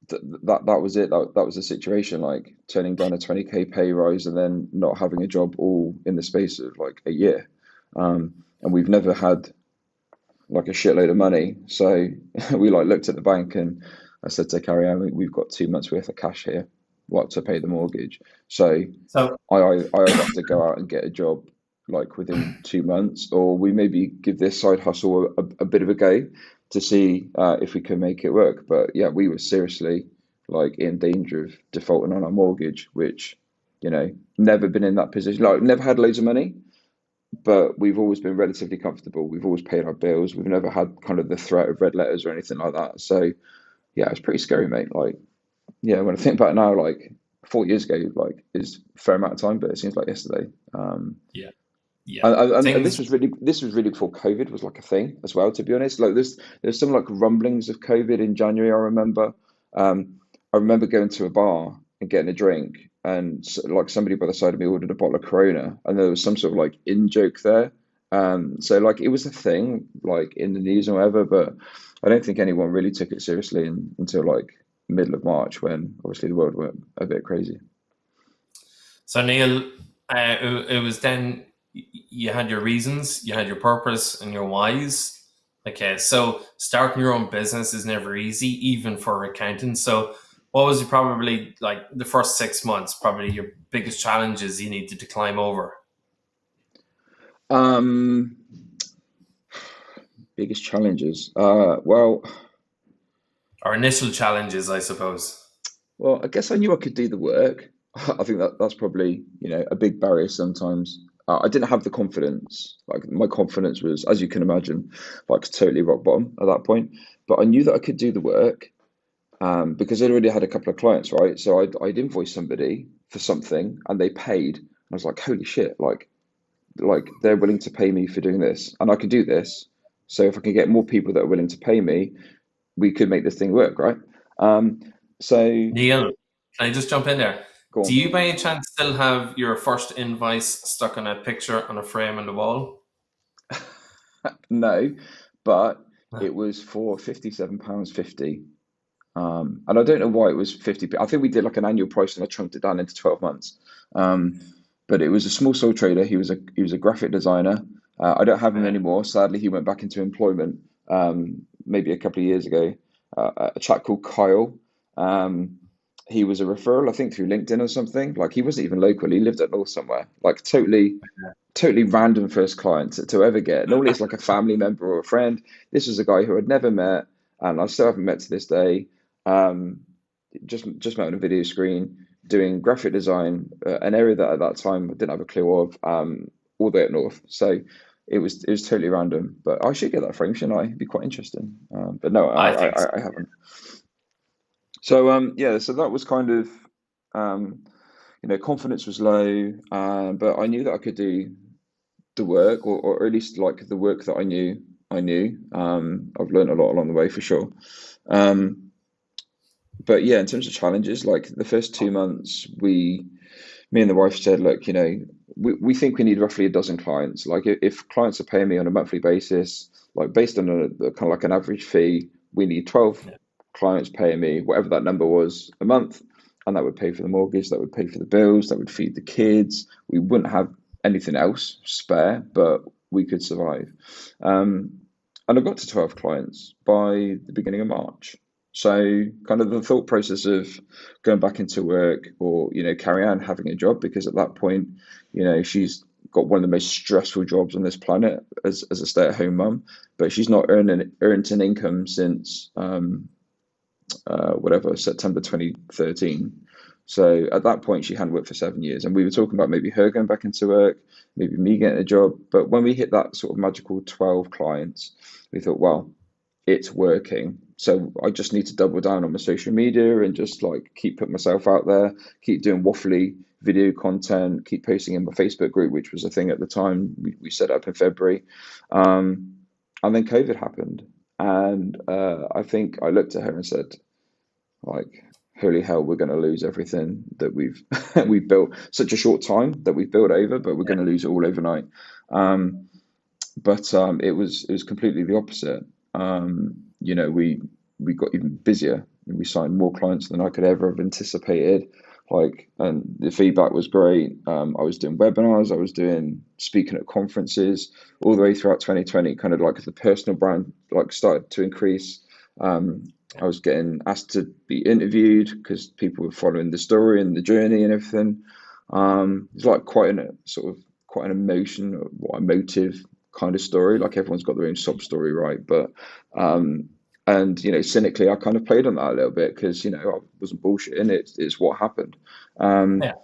that was it. That was the situation. Like turning down a 20k pay rise and then not having a job all in the space of like a year. And we've never had like a shitload of money. So we like looked at the bank, and I said to Carrie Ann, we've got 2 months worth of cash here, what, to pay the mortgage. So So I either have to go out and get a job like within 2 months, or we maybe give this side hustle a bit of a go to see if we can make it work. But yeah, we were seriously like in danger of defaulting on our mortgage, which, never been in that position. Like never had loads of money, but we've always been relatively comfortable. We've always paid our bills. We've never had kind of the threat of red letters or anything like that. So yeah, it's pretty scary, mate. Like, yeah, when I think about it now, like 4 years ago, like is a fair amount of time, but it seems like yesterday. yeah, yeah. And Things. this was really before COVID was like a thing as well. To be honest, like there's some like rumblings of COVID in January. I remember going to a bar and getting a drink, and like somebody by the side of me ordered a bottle of Corona, and there was some sort of like in joke there. So like it was a thing like in the news and whatever, but I don't think anyone really took it seriously until like middle of March, when obviously the world went a bit crazy. So Neil, it was then you had your reasons, you had your purpose, and your whys. Okay, so starting your own business is never easy, even for accountants. So, what was probably like the first 6 months? Probably your biggest challenges you needed to climb over, Um, Biggest challenges. or initial challenges, I suppose. I guess I knew I could do the work. I think that's probably, a big barrier sometimes. I didn't have the confidence. Like my confidence was, as you can imagine, like totally rock bottom at that point. But I knew that I could do the work, because I'd already had a couple of clients, right? So I'd invoiced somebody for something and they paid. I was like, holy shit! Like they're willing to pay me for doing this, and I could do this. So if I can get more people that are willing to pay me, we could make this thing work, right? Um, so Neil, can I just jump in there? go Do on. you by any chance still have your first invoice stuck on a picture on a frame on the wall? No, but it was for £57.50. And I don't know why it was 50. I think we did like an annual price and I chunked it down into 12 months. Um, but it was a small sole trader. He was a graphic designer. I don't have him Uh, anymore. Sadly, he went back into employment maybe a couple of years ago. A chap called Kyle. Um, he was a referral, I think, through LinkedIn or something. Like he wasn't even local. He lived up north somewhere. Like totally random first client to ever get. Normally it's like a family member or a friend. This was a guy who I'd never met, and I still haven't met to this day. Um, just met on a video screen doing graphic design, an area that at that time I didn't have a clue of, all the way up north. So it was totally random. But I should get that frame, shouldn't I? It'd be quite interesting. But no, I think so. I haven't. So yeah, so that was kind of confidence was low, but I knew that I could do the work, or at least like the work that I knew. I've learned a lot along the way for sure. Um, but yeah, in terms of challenges, like the first 2 months, me and the wife said, look, we think we need roughly a dozen clients. Like if clients are paying me on a monthly basis, like based on a kind of like an average fee, we need 12 Yeah. clients paying me whatever that number was a month, and that would pay for the mortgage, that would pay for the bills, that would feed the kids. We wouldn't have anything else spare, but we could survive. Um, and I got to 12 clients by the beginning of March. So kind of the thought process of going back into work, or carry on having a job, because at that point she's got one of the most stressful jobs on this planet as a stay-at-home mum, but she's not earned an income since whatever, September 2013. So at that point, she hadn't worked for 7 years, and we were talking about maybe her going back into work, maybe me getting a job. But when we hit that sort of magical 12 clients, we thought, well, it's working. So I just need to double down on my social media and just like keep putting myself out there, keep doing waffly video content, keep posting in my Facebook group, which was a thing at the time. We set up in February. Um, and then COVID happened. And I think I looked at her and said, like, holy hell, we're going to lose everything that we've we've built. Such a short time that we've built over, but we're going to lose it all overnight. Um, but it was completely the opposite. We got even busier. We signed more clients than I could ever have anticipated. Like, and the feedback was great. I was doing webinars, I was doing speaking at conferences all the way throughout 2020. Kind of like the personal brand like started to increase. Um, I was getting asked to be interviewed because people were following the story and the journey and everything. It's like quite an emotive kind of story. Like everyone's got their own sob story, right? But and cynically, I kind of played on that a little bit because I wasn't bullshitting. It's what happened. Um, Yeah.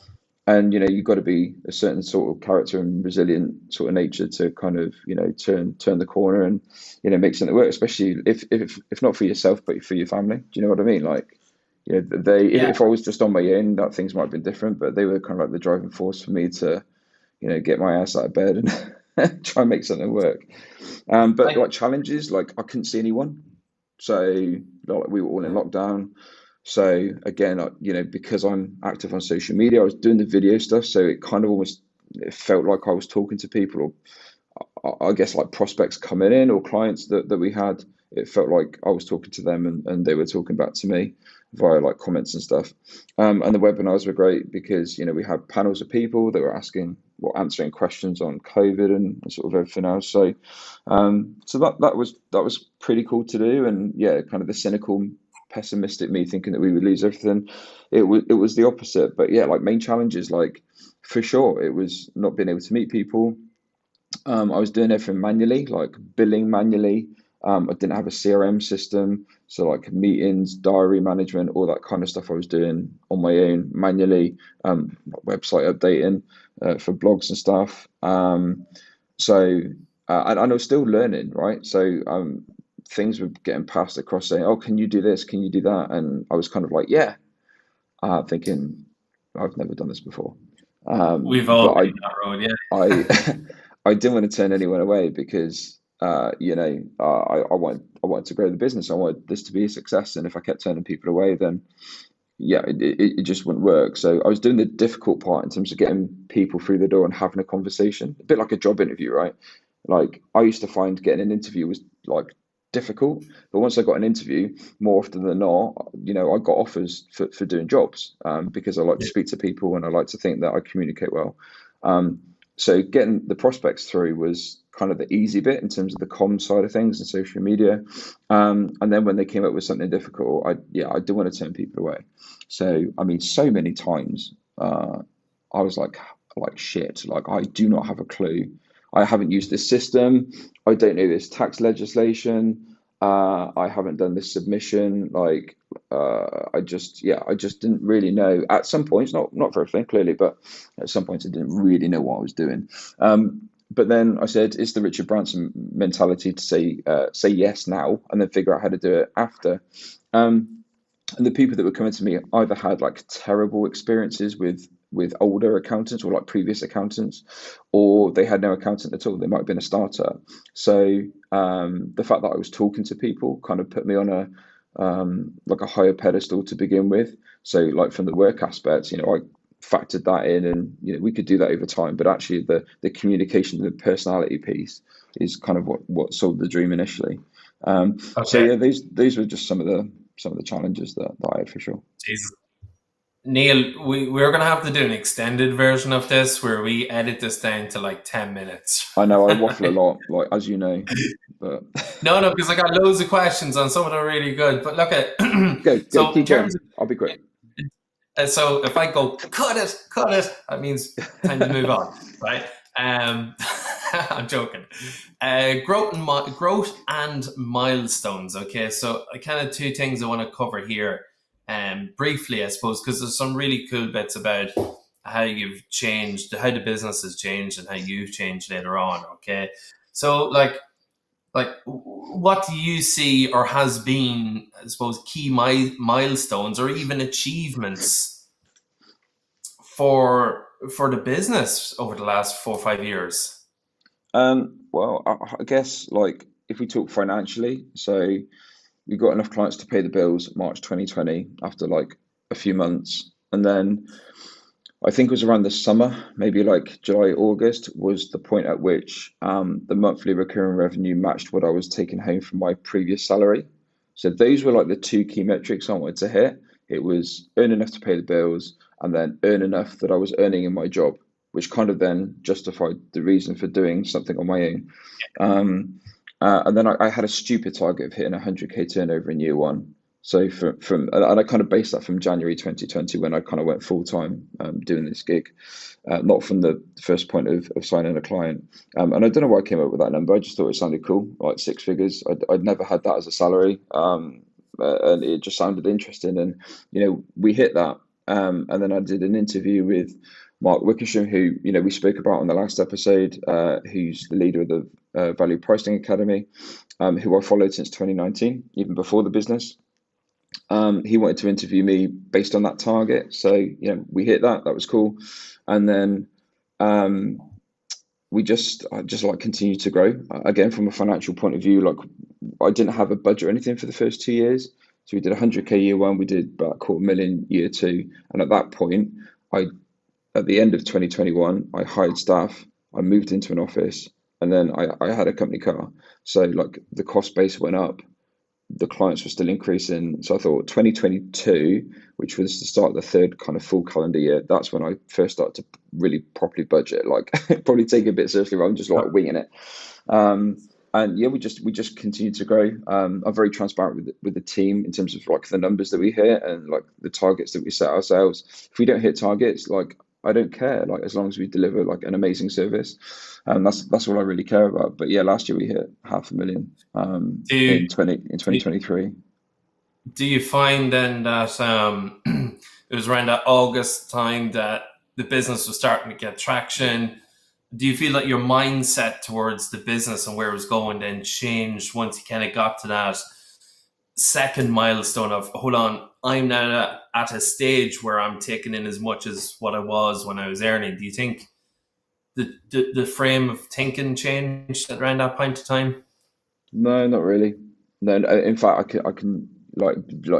and you've got to be a certain sort of character and resilient sort of nature to kind of turn the corner and make something work, especially if not for yourself but for your family. Do you know what I mean? Like, they Yeah. if I was just on my own, that things might have been different, but they were kind of like the driving force for me to get my ass out of bed and try and make something work. But I like challenges, like I couldn't see anyone, so like, we were all in lockdown. So again, because I'm active on social media, I was doing the video stuff, so it kind of almost it felt like I was talking to people, or I guess like prospects coming in or clients that we had. It felt like I was talking to them, and they were talking back to me via like comments and stuff. And the webinars were great because we had panels of people that were answering questions on COVID and sort of everything else. So that was pretty cool to do. And yeah, kind of the cynical, pessimistic me thinking that we would lose everything. It was the opposite. But yeah, like main challenges, like for sure, it was not being able to meet people. I was doing everything manually, like billing manually. I didn't have a CRM system, so like meetings, diary management, all that kind of stuff I was doing on my own manually. Website updating for blogs and stuff. And I was still learning, right? So things were getting passed across saying, "Oh, can you do this? Can you do that?" And I was kind of like, "Yeah," thinking, "I've never done this before." We've all But been on that road. Yeah. I I didn't want to turn anyone away because I wanted to grow the business. I wanted this to be a success, and if I kept turning people away, then yeah, it just wouldn't work. So I was doing the difficult part in terms of getting people through the door and having a conversation, a bit like a job interview, right? Like I used to find getting an interview was like difficult, but once I got an interview, more often than not, I got offers for doing jobs, because I like to Yeah. speak to people and I like to think that I communicate well. So getting the prospects through kind of the easy bit in terms of the comm side of things and social media. And then when they came up with something difficult, I didn't want to turn people away. So I mean, so many times I was like shit, like I do not have a clue. I haven't used this system. I don't know this tax legislation. I haven't done this submission. Like, I just didn't really know. At some points, not for everything, clearly, but at some points, I didn't really know what I was doing. But then I said, it's the Richard Branson mentality to say yes now and then figure out how to do it after. And the people that were coming to me either had like terrible experiences with older accountants or like previous accountants, or they had no accountant at all. They might have been a starter. So the fact that I was talking to people kind of put me on a like a higher pedestal to begin with. So like from the work aspects, I factored that in, and we could do that over time. But actually, the communication, the personality piece is kind of what sold the dream initially. So Okay. yeah, these were just some of the challenges that I had for sure. Jesus. Neil, we're going to have to do an extended version of this where we edit this down to like 10 minutes. I know I waffle a lot, like as you know, but No, because I got loads of questions and some of them are really good. But look at, go, so in keep terms going. of, I'll be quick. so if I go, cut it, that means time to move on, right? Um, I'm joking. Growth and milestones. Okay, so kind of two things I want to cover here, briefly, I suppose, because there's some really cool bits about how you've changed, how the business has changed, and how you've changed later on. Okay, so what do you see or has been, I suppose, key milestones or even achievements for the business over the last 4 or 5 years? Well, I guess like if we talk financially, so we got enough clients to pay the bills March 2020 after like a few months, and then I think it was around the summer, maybe like July, August, was the point at which the monthly recurring revenue matched what I was taking home from my previous salary. So those were like the two key metrics I wanted to hit. It was earn enough to pay the bills and then earn enough that I was earning in my job, which kind of then justified the reason for doing something on my own. And then I had a stupid target of hitting 100K turnover in year one. So and I kind of based that from January 2020 when I kind of went full time doing this gig, not from the first point of signing a client. And I don't know why I came up with that number. I just thought it sounded cool, like six figures. I'd never had that as a salary, and it just sounded interesting. And we hit that. And then I did an interview with Mark Wickersham, who we spoke about on the last episode, who's the leader of the Value Pricing Academy, who I followed since 2019, even before the business. He wanted to interview me based on that target, so we hit that. That was cool, and then I just like continued to grow. Again, from a financial point of view, like I didn't have a budget or anything for the first 2 years, so we did 100K year one, we did about 250,000 year two, and at that point, I at the end of 2021, I hired staff, I moved into an office, and then I had a company car. So like the cost base went up, the clients were still increasing. So I thought 2022, which was the start of the third kind of full calendar year, that's when I first started to really properly budget, like probably take it a bit seriously rather than just like winging it. And yeah, we just continue to grow. I'm very transparent with the team in terms of like the numbers that we hit and like the targets that we set ourselves. If we don't hit targets, like I don't care, like as long as we deliver like an amazing service, and that's all I really care about. But yeah, last year we hit 500,000 Do you, in 2023. do you find then that it was around that August time that the business was starting to get traction? Do you feel that your mindset towards the business and where it was going then changed once you kind of got to that second milestone of, hold on, I'm now at a stage where I'm taking in as much as what I was when I was earning? Do you think the frame of thinking changed around that point of time? No, not really. No, in fact, I can like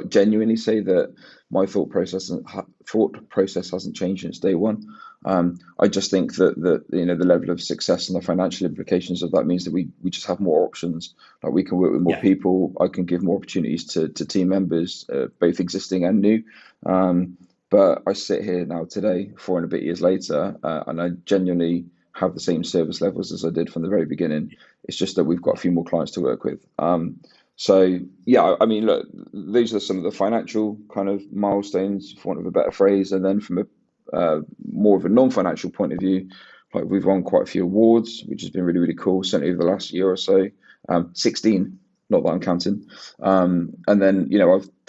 genuinely say that my thought process hasn't changed since day one. I just think that the level of success and the financial implications of that means that we just have more options. Like we can work with more Yeah. people. I can give more opportunities to team members, both existing and new. But I sit here now today, 4 and a bit years later, and I genuinely have the same service levels as I did from the very beginning. It's just that we've got a few more clients to work with. So yeah, I mean, look, these are some of the financial kind of milestones, for want of a better phrase, and then from a more of a non-financial point of view, like we've won quite a few awards, which has been really, really cool, certainly over the last year or so. 16, not that I'm counting. And then,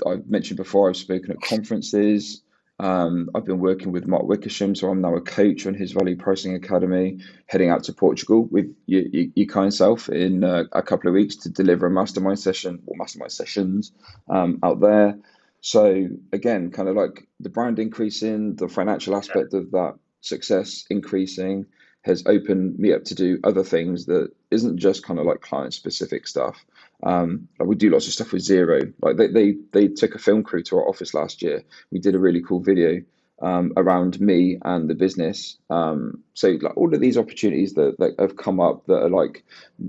I've mentioned before, I've spoken at conferences. I've been working with Mark Wickersham, so I'm now a coach on his Value Pricing Academy, heading out to Portugal with your kind self in a couple of weeks to deliver a mastermind session or mastermind sessions out there. So again, kind of like the brand increasing, the financial aspect of that success increasing has opened me up to do other things that isn't just kind of like client specific stuff. Like we do lots of stuff with Zero. Like they took a film crew to our office last year. We did a really cool video around me and the business. So like all of these opportunities that have come up that are like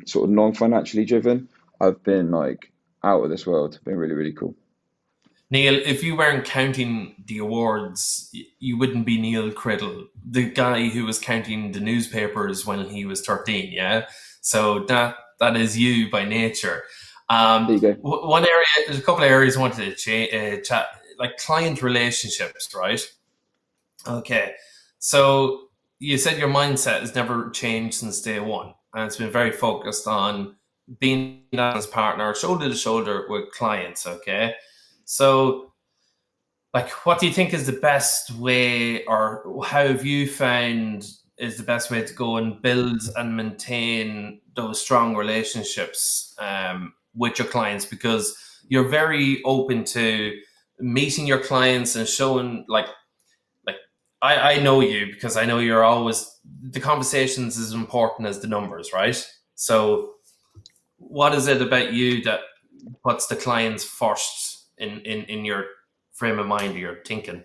sort of non-financially driven, I've been like out of this world. Been really, really cool. Neil, if you weren't counting the awards, you wouldn't be Neil Criddle, the guy who was counting the newspapers when he was 13. Yeah, so that is you by nature. There you go. One area, there's a couple of areas I wanted to chat, like client relationships, right? Okay, so you said your mindset has never changed since day one, and it's been very focused on being a business partner, shoulder to shoulder with clients. Okay, so like, what do you think is the best way, or how have you found is the best way to go and build and maintain those strong relationships with your clients? Because you're very open to meeting your clients and showing like I know you because I know you're always the conversations is as important as the numbers, right? So what is it about you that puts the clients first in your frame of mind or your thinking?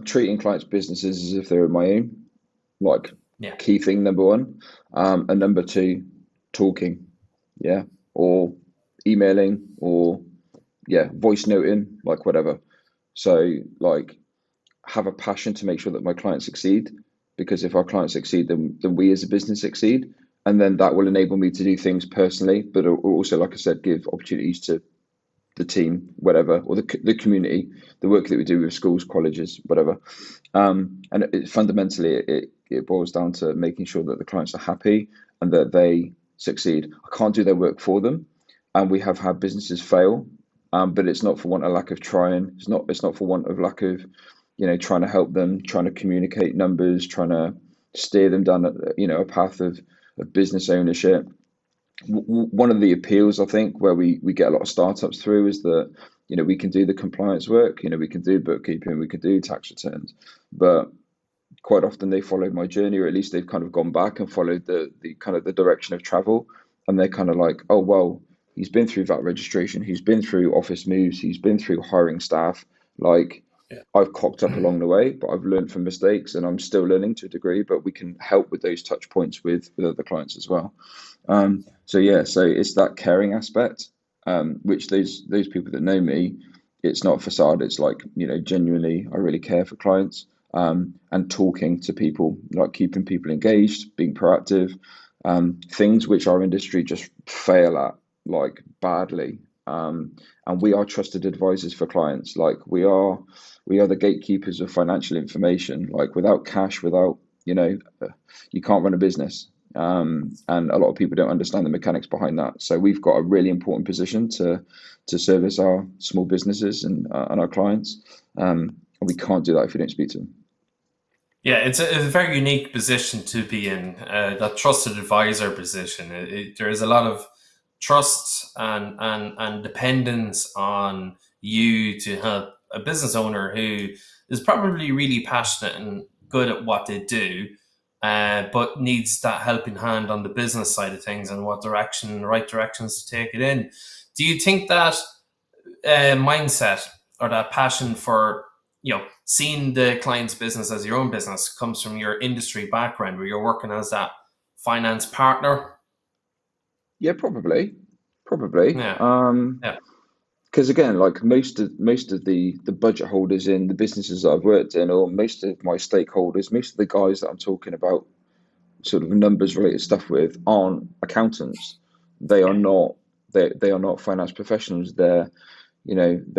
Treating clients' businesses as if they were my own, like Yeah. key thing number one. And number two, talking, yeah, or emailing, or yeah, voice noting, like whatever. So like have a passion to make sure that my clients succeed, because if our clients succeed, then we as a business succeed, and then that will enable me to do things personally, but also, like I said, give opportunities to the team, whatever, or the community, the work that we do with schools, colleges, whatever. And fundamentally, it boils down to making sure that the clients are happy and that they succeed. I can't do their work for them, and we have had businesses fail, but it's not for want of lack of trying. It's not for want of lack of, trying to help them, trying to communicate numbers, trying to steer them down, a path of business ownership. One of the appeals, I think, where we get a lot of startups through is that, we can do the compliance work, we can do bookkeeping, we can do tax returns, but quite often they follow my journey, or at least they've kind of gone back and followed the kind of the direction of travel, and they're kind of like, oh well, he's been through VAT registration, he's been through office moves, he's been through hiring staff, like Yeah. I've cocked up along the way, but I've learned from mistakes and I'm still learning to a degree, but we can help with those touch points with other clients as well. So yeah, so it's that caring aspect, which those people that know me, it's not a facade. It's like, genuinely, I really care for clients, and talking to people, like keeping people engaged, being proactive, things which our industry just fail at, like badly. And we are trusted advisors for clients. Like we are the gatekeepers of financial information. Like without cash, without, you can't run a business. And a lot of people don't understand the mechanics behind that. So we've got a really important position to service our small businesses and our clients. And we can't do that if we don't speak to them. Yeah, it's a very unique position to be in, that trusted advisor position. There is a lot of trust and dependence on you to help a business owner who is probably really passionate and good at what they do, but needs that helping hand on the business side of things and what direction, the right directions to take it in. Do you think that mindset or that passion for seeing the client's business as your own business comes from your industry background, where you're working as that finance partner? Yeah, probably. Yeah, yeah, Because again, like most of the budget holders in the businesses that I've worked in, or most of my stakeholders, most of the guys that I'm talking about sort of numbers related stuff with aren't accountants. They are not they are not finance professionals. They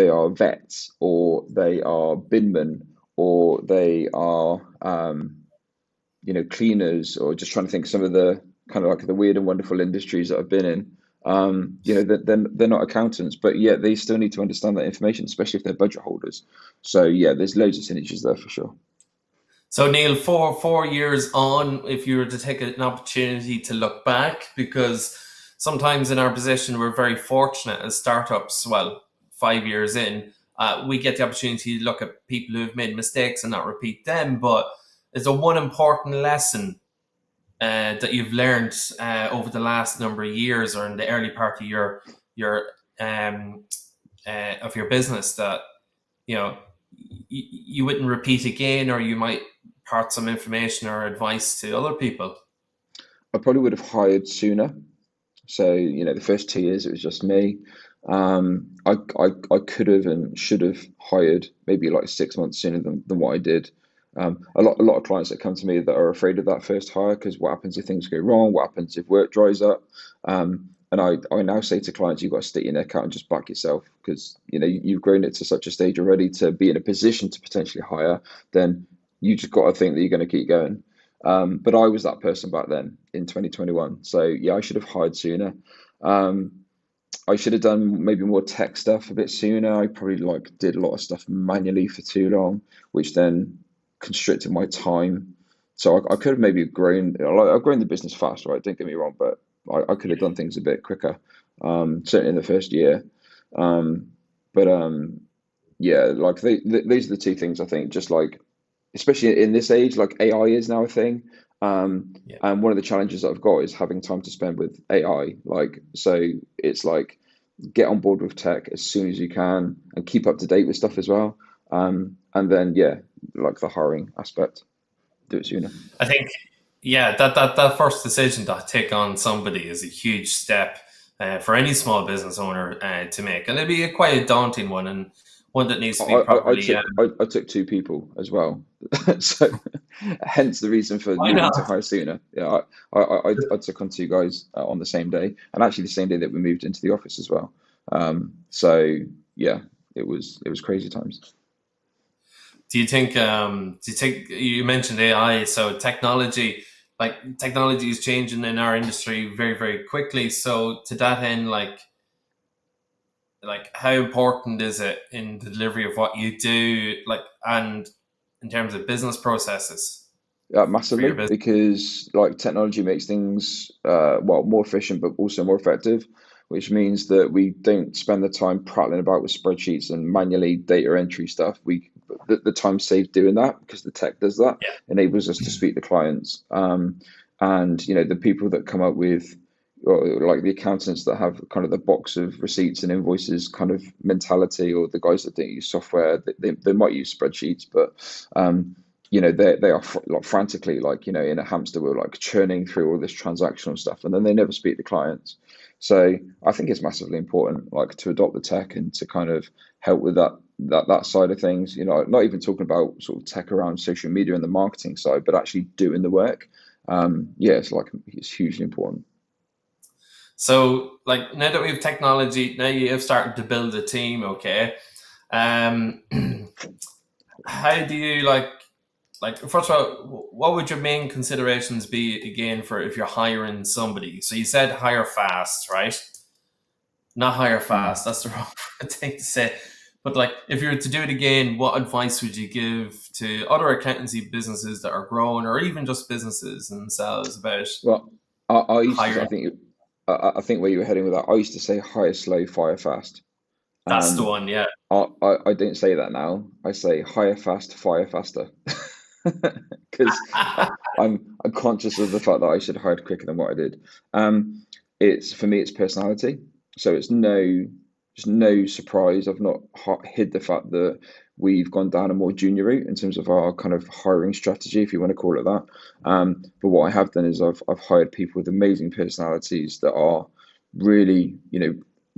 are vets, or they are binmen, or they are cleaners, or just trying to think of some of the kind of like the weird and wonderful industries that I've been in. They're not accountants, but yet they still need to understand that information, especially if they're budget holders. So yeah, there's loads of synergies there for sure. So Neil, 4 years on, if you were to take an opportunity to look back, because sometimes in our position we're very fortunate as startups. Well, 5 years in, we get the opportunity to look at people who have made mistakes and not repeat them. But is there one important lesson that you've learned over the last number of years, or in the early part of your um, of your business, that you know you wouldn't repeat again, or you might impart some information or advice to other people? I probably would have hired sooner. So, the first 2 years it was just me. I could have and should have hired maybe like 6 months sooner than what I did. A lot of clients that come to me that are afraid of that first hire, because what happens if things go wrong? What happens if work dries up? And I now say to clients, you've got to stick your neck out and just back yourself, because you've grown it to such a stage already to be in a position to potentially hire. Then you just got to think that you're going to keep going. But I was that person back then in 2021. So yeah, I should have hired sooner. Um, I should have done maybe more tech stuff a bit sooner. I probably did a lot of stuff manually for too long, which then constricted my time. So I could have maybe grown. I've grown the business fast, right? Don't get me wrong, but I could have done things a bit quicker. Certainly in the first year. Um, but yeah, these are the two things I think. Just like, especially in this age, like AI is now a thing. Yeah. And one of the challenges that I've got is having time to spend with AI. So it's like, get on board with tech as soon as you can and keep up to date with stuff as well. And then, yeah, like the hiring aspect, do it sooner. I think, yeah, that first decision to take on somebody is a huge step for any small business owner to make, and it'd be quite a daunting one, and one that needs I, to be I, I properly. took I took two people as well, so hence the reason for Why not? needing to hire sooner. Yeah, I took on two guys on the same day, and actually the same day that we moved into the office as well. So yeah, it was crazy times. Do you think? Do you think you mentioned AI? So technology is changing in our industry very, very quickly. So to that end, how important is it in the delivery of what you do, and in terms of business processes for Massively, your business? because like technology makes things more efficient, but also more effective, which means that we don't spend the time prattling about with spreadsheets and manually data entry stuff. The time saved doing that, because the tech does that, Yeah. enables us to speak to clients. And the people that come up with, or like the accountants that have kind of the box of receipts and invoices kind of mentality, or the guys that don't use software, they might use spreadsheets, but they are like frantically, like in a hamster wheel, like churning through all this transactional stuff, and then they never speak to clients. So I think it's massively important, like, to adopt the tech and to kind of help with that side of things. Not even talking about sort of tech around social media and the marketing side, but actually doing the work. Yeah, it's hugely important. So, now that we have technology, now you have started to build a team. Okay, um, how do you first of all, what would your main considerations be again for if you're hiring somebody? So you said hire fast, right? Not hire Mm. fast. That's the wrong thing to say. But if you were to do it again, what advice would you give to other accountancy businesses that are growing, or even just businesses themselves, about Well, I used to. hiring? I think where you were heading with that. I used to say hire slow, fire fast. That's the Um, one. Yeah. I don't say that now. I say hire fast, fire faster, because I'm conscious of the fact that I should have hired quicker than what I did. It's for me, it's personality. So it's just no surprise. I've not hid the fact that we've gone down a more junior route in terms of our kind of hiring strategy, if you want to call it that. But what I have done is I've hired people with amazing personalities that are really,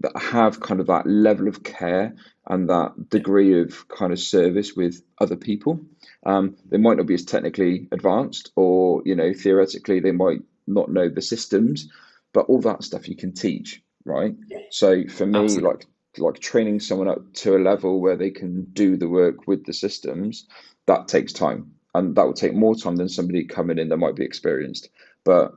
that have kind of that level of care and that degree of kind of service with other people. They might not be as technically advanced, or theoretically they might not know the systems, but all that stuff you can teach, right? So for me, Absolutely. like training someone up to a level where they can do the work with the systems, that takes time, and that will take more time than somebody coming in that might be experienced. But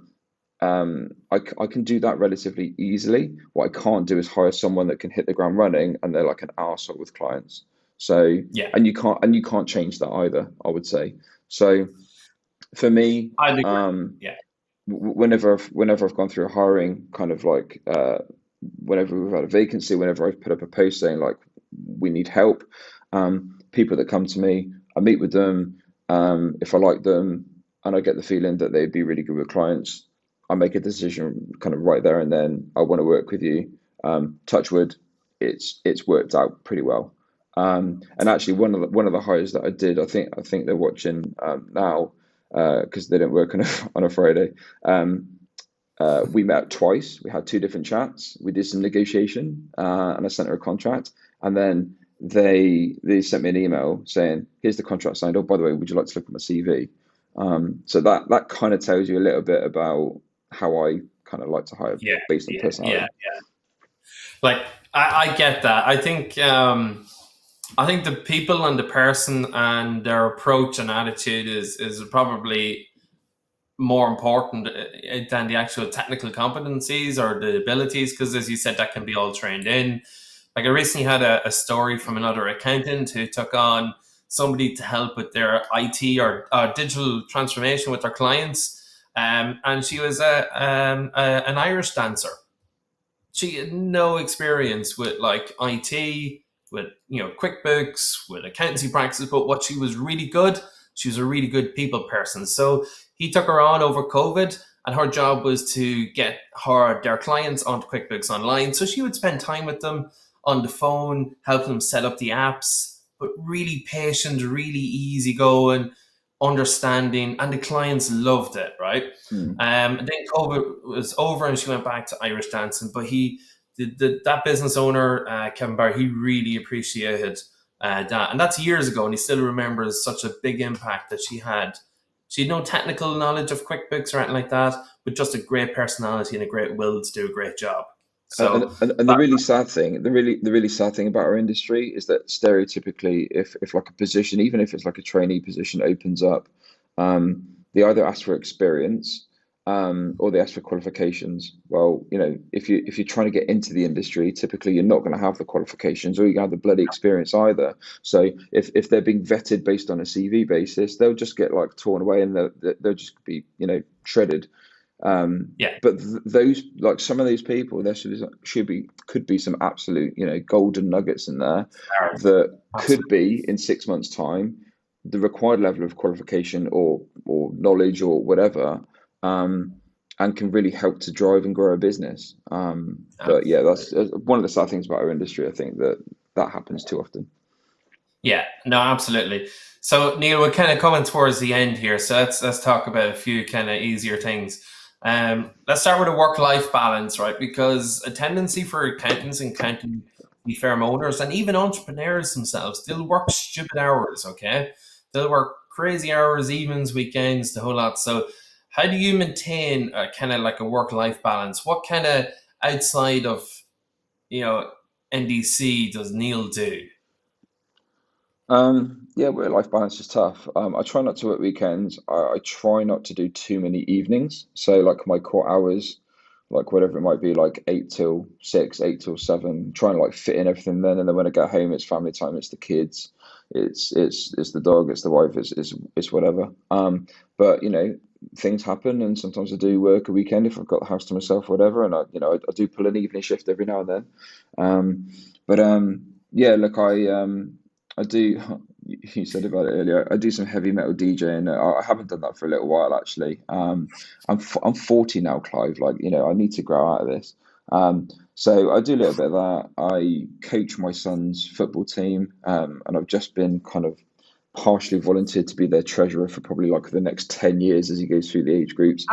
I can do that relatively easily. What I can't do is hire someone that can hit the ground running and they're like an arsehole with clients. So, Yeah, and you can't change that either, I would say. So for me, I'd agree. um, Yeah, whenever I've gone through a hiring kind of like whenever we've had a vacancy, whenever I've put up a post saying like we need help, people that come to me, I meet with them. If I like them and I get the feeling that they'd be really good with clients, I make a decision kind of right there and then. I want to work with you. Touch wood, it's worked out pretty well. And actually, one of the hires that I did, I think they're watching now because they don't work on a Friday. We met twice. We had two different chats. We did some negotiation, and I sent her a contract. And then they sent me an email saying, "Here's the contract signed. Oh, by the way, would you like to look at my CV?" So that kind of tells you a little bit about how I kind of like to hire yeah, based on yeah. personality. Like I get that. I think the people and the person and their approach and attitude is probably more important than the actual technical competencies or the abilities, because as you said, that can be all trained in. Like I recently had a story from another accountant who took on somebody to help with their IT or digital transformation with their clients, and she was an Irish dancer. She had no experience with like IT, with QuickBooks, with accountancy practices. But what she was really good, she was a really good people person. So he took her on over COVID, and her job was to get their clients onto QuickBooks Online. So she would spend time with them on the phone, help them set up the apps, but really patient, really easygoing, understanding, and the clients loved it, right? Mm. And then COVID was over, and she went back to Irish dancing. But that business owner, Kevin Barr, he really appreciated that, and that's years ago, and he still remembers such a big impact that she had. She had no technical knowledge of QuickBooks or anything like that, but just a great personality and a great will to do a great job. And, So and the that, really sad thing, the really sad thing about our industry is that stereotypically, if like a position, even if it's like a trainee position, opens up, they either ask for experience, or they ask for qualifications. Well, if you're trying to get into the industry, typically you're not going to have the qualifications, or you're going to have the bloody experience either. So if they're being vetted based on a CV basis, they'll just get like torn away, and they'll just be shredded. yeah, But those, like some of those people, there could be some absolute golden nuggets in there that could absolutely. be in 6 months' time the required level of qualification or knowledge or whatever, um, and can really help to drive and grow a business. But yeah, that's one of the sad things about our industry. I think that happens too often. Yeah, no, absolutely. So Neil, we're kind of coming towards the end here, so let's talk about a few kind of easier things. Let's start with a work-life balance, right? Because a tendency for accountants and accounting firm owners and even entrepreneurs themselves, they'll work stupid hours, okay? They'll work crazy hours, evenings, weekends, the whole lot. So how do you maintain a kind of like a work-life balance? What kind of outside of, you know, NDC does Neil do? Yeah, work-life balance is tough. I try not to work weekends. I try not to do too many evenings. So like my core hours, like whatever it might be, like 8 till 6, 8 till 7. Try and like fit in everything then, and then when I get home, it's family time, it's the kids, it's the dog, it's the wife, it's whatever. But things happen, and sometimes I do work a weekend if I've got the house to myself, or whatever, and I do pull an evening shift every now and then. But yeah, look, I do. You said about it earlier. I do some heavy metal DJing. I haven't done that for a little while actually. I'm 40 now, Clive. Like I need to grow out of this. So I do a little bit of that. I coach my son's football team, and I've just been kind of partially volunteered to be their treasurer for probably like the next 10 years as he goes through the age groups.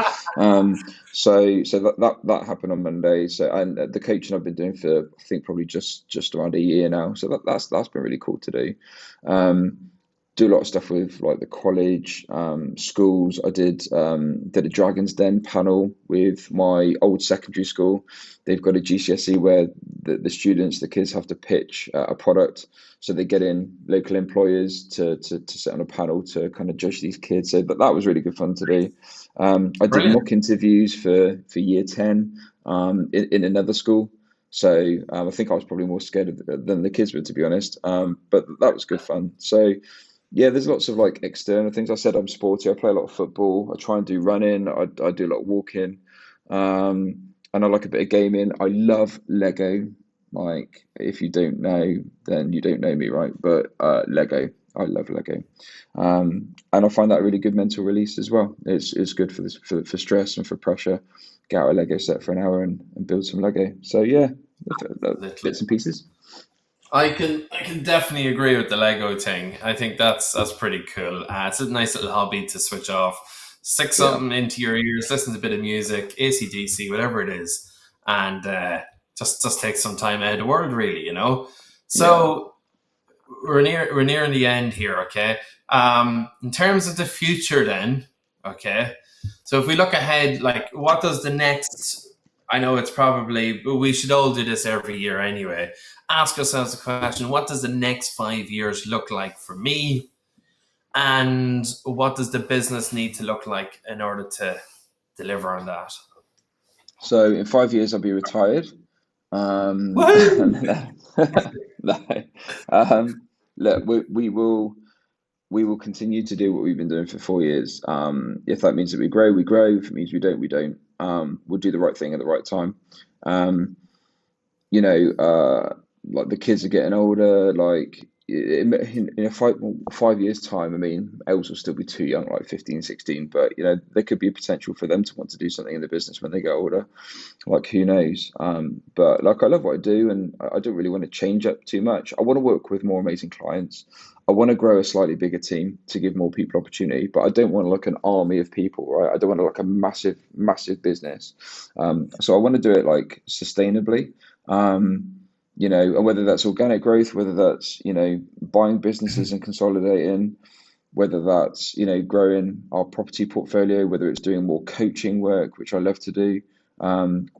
So that happened on Monday. So, and the coaching I've been doing for, I think, probably just around a year now. So that's been really cool to do. Do a lot of stuff with like the college, schools. I did a Dragon's Den panel with my old secondary school. They've got a GCSE where the students, the kids have to pitch a product. So they get in local employers to sit on a panel to kind of judge these kids. So that was really good fun to do. I did Brilliant. mock interviews for year 10 in another school. So I think I was probably more scared than the kids were, to be honest. But that was good fun. So yeah, there's lots of like external things. I said I'm sporty. I play a lot of football. I try and do running. I do a lot of walking. And I like a bit of gaming. I love Lego. Like, if you don't know, then you don't know me, right? But Lego, I love Lego. And I find that a really good mental release as well. It's good for this for stress and for pressure. Get out a Lego set for an hour and build some Lego. So yeah, Literally. bits and pieces. I can definitely agree with the Lego thing. I think that's pretty cool. It's a nice little hobby to switch off, stick Yeah, something into your ears, listen to a bit of music, AC/DC, whatever it is, and just take some time out of the world, really. yeah. So we're nearing the end here. Okay. In terms of the future, then. Okay. So if we look ahead, like, what does the next? I know it's probably, but we should all do this every year anyway. Ask ourselves the question: what does the next 5 years look like for me, and what does the business need to look like in order to deliver on that? So in 5 years, I'll be retired. Woo! No. Look, we will continue to do what we've been doing for 4 years. If that means that we grow, we grow. If it means we don't, we don't. We'll do the right thing at the right time. Um, you know, like the kids are getting older. Like in a 5 years time, I mean, Els will still be too young, like 15, 16. But there could be a potential for them to want to do something in the business when they get older. Like, who knows? But like, I love what I do, and I don't really want to change up too much. I want to work with more amazing clients. I want to grow a slightly bigger team to give more people opportunity, but I don't want to look an army of people, right? I don't want to look a massive, massive business. So I want to do it like sustainably. And whether that's organic growth, whether that's buying businesses and consolidating, whether that's growing our property portfolio, whether it's doing more coaching work, which I love to do,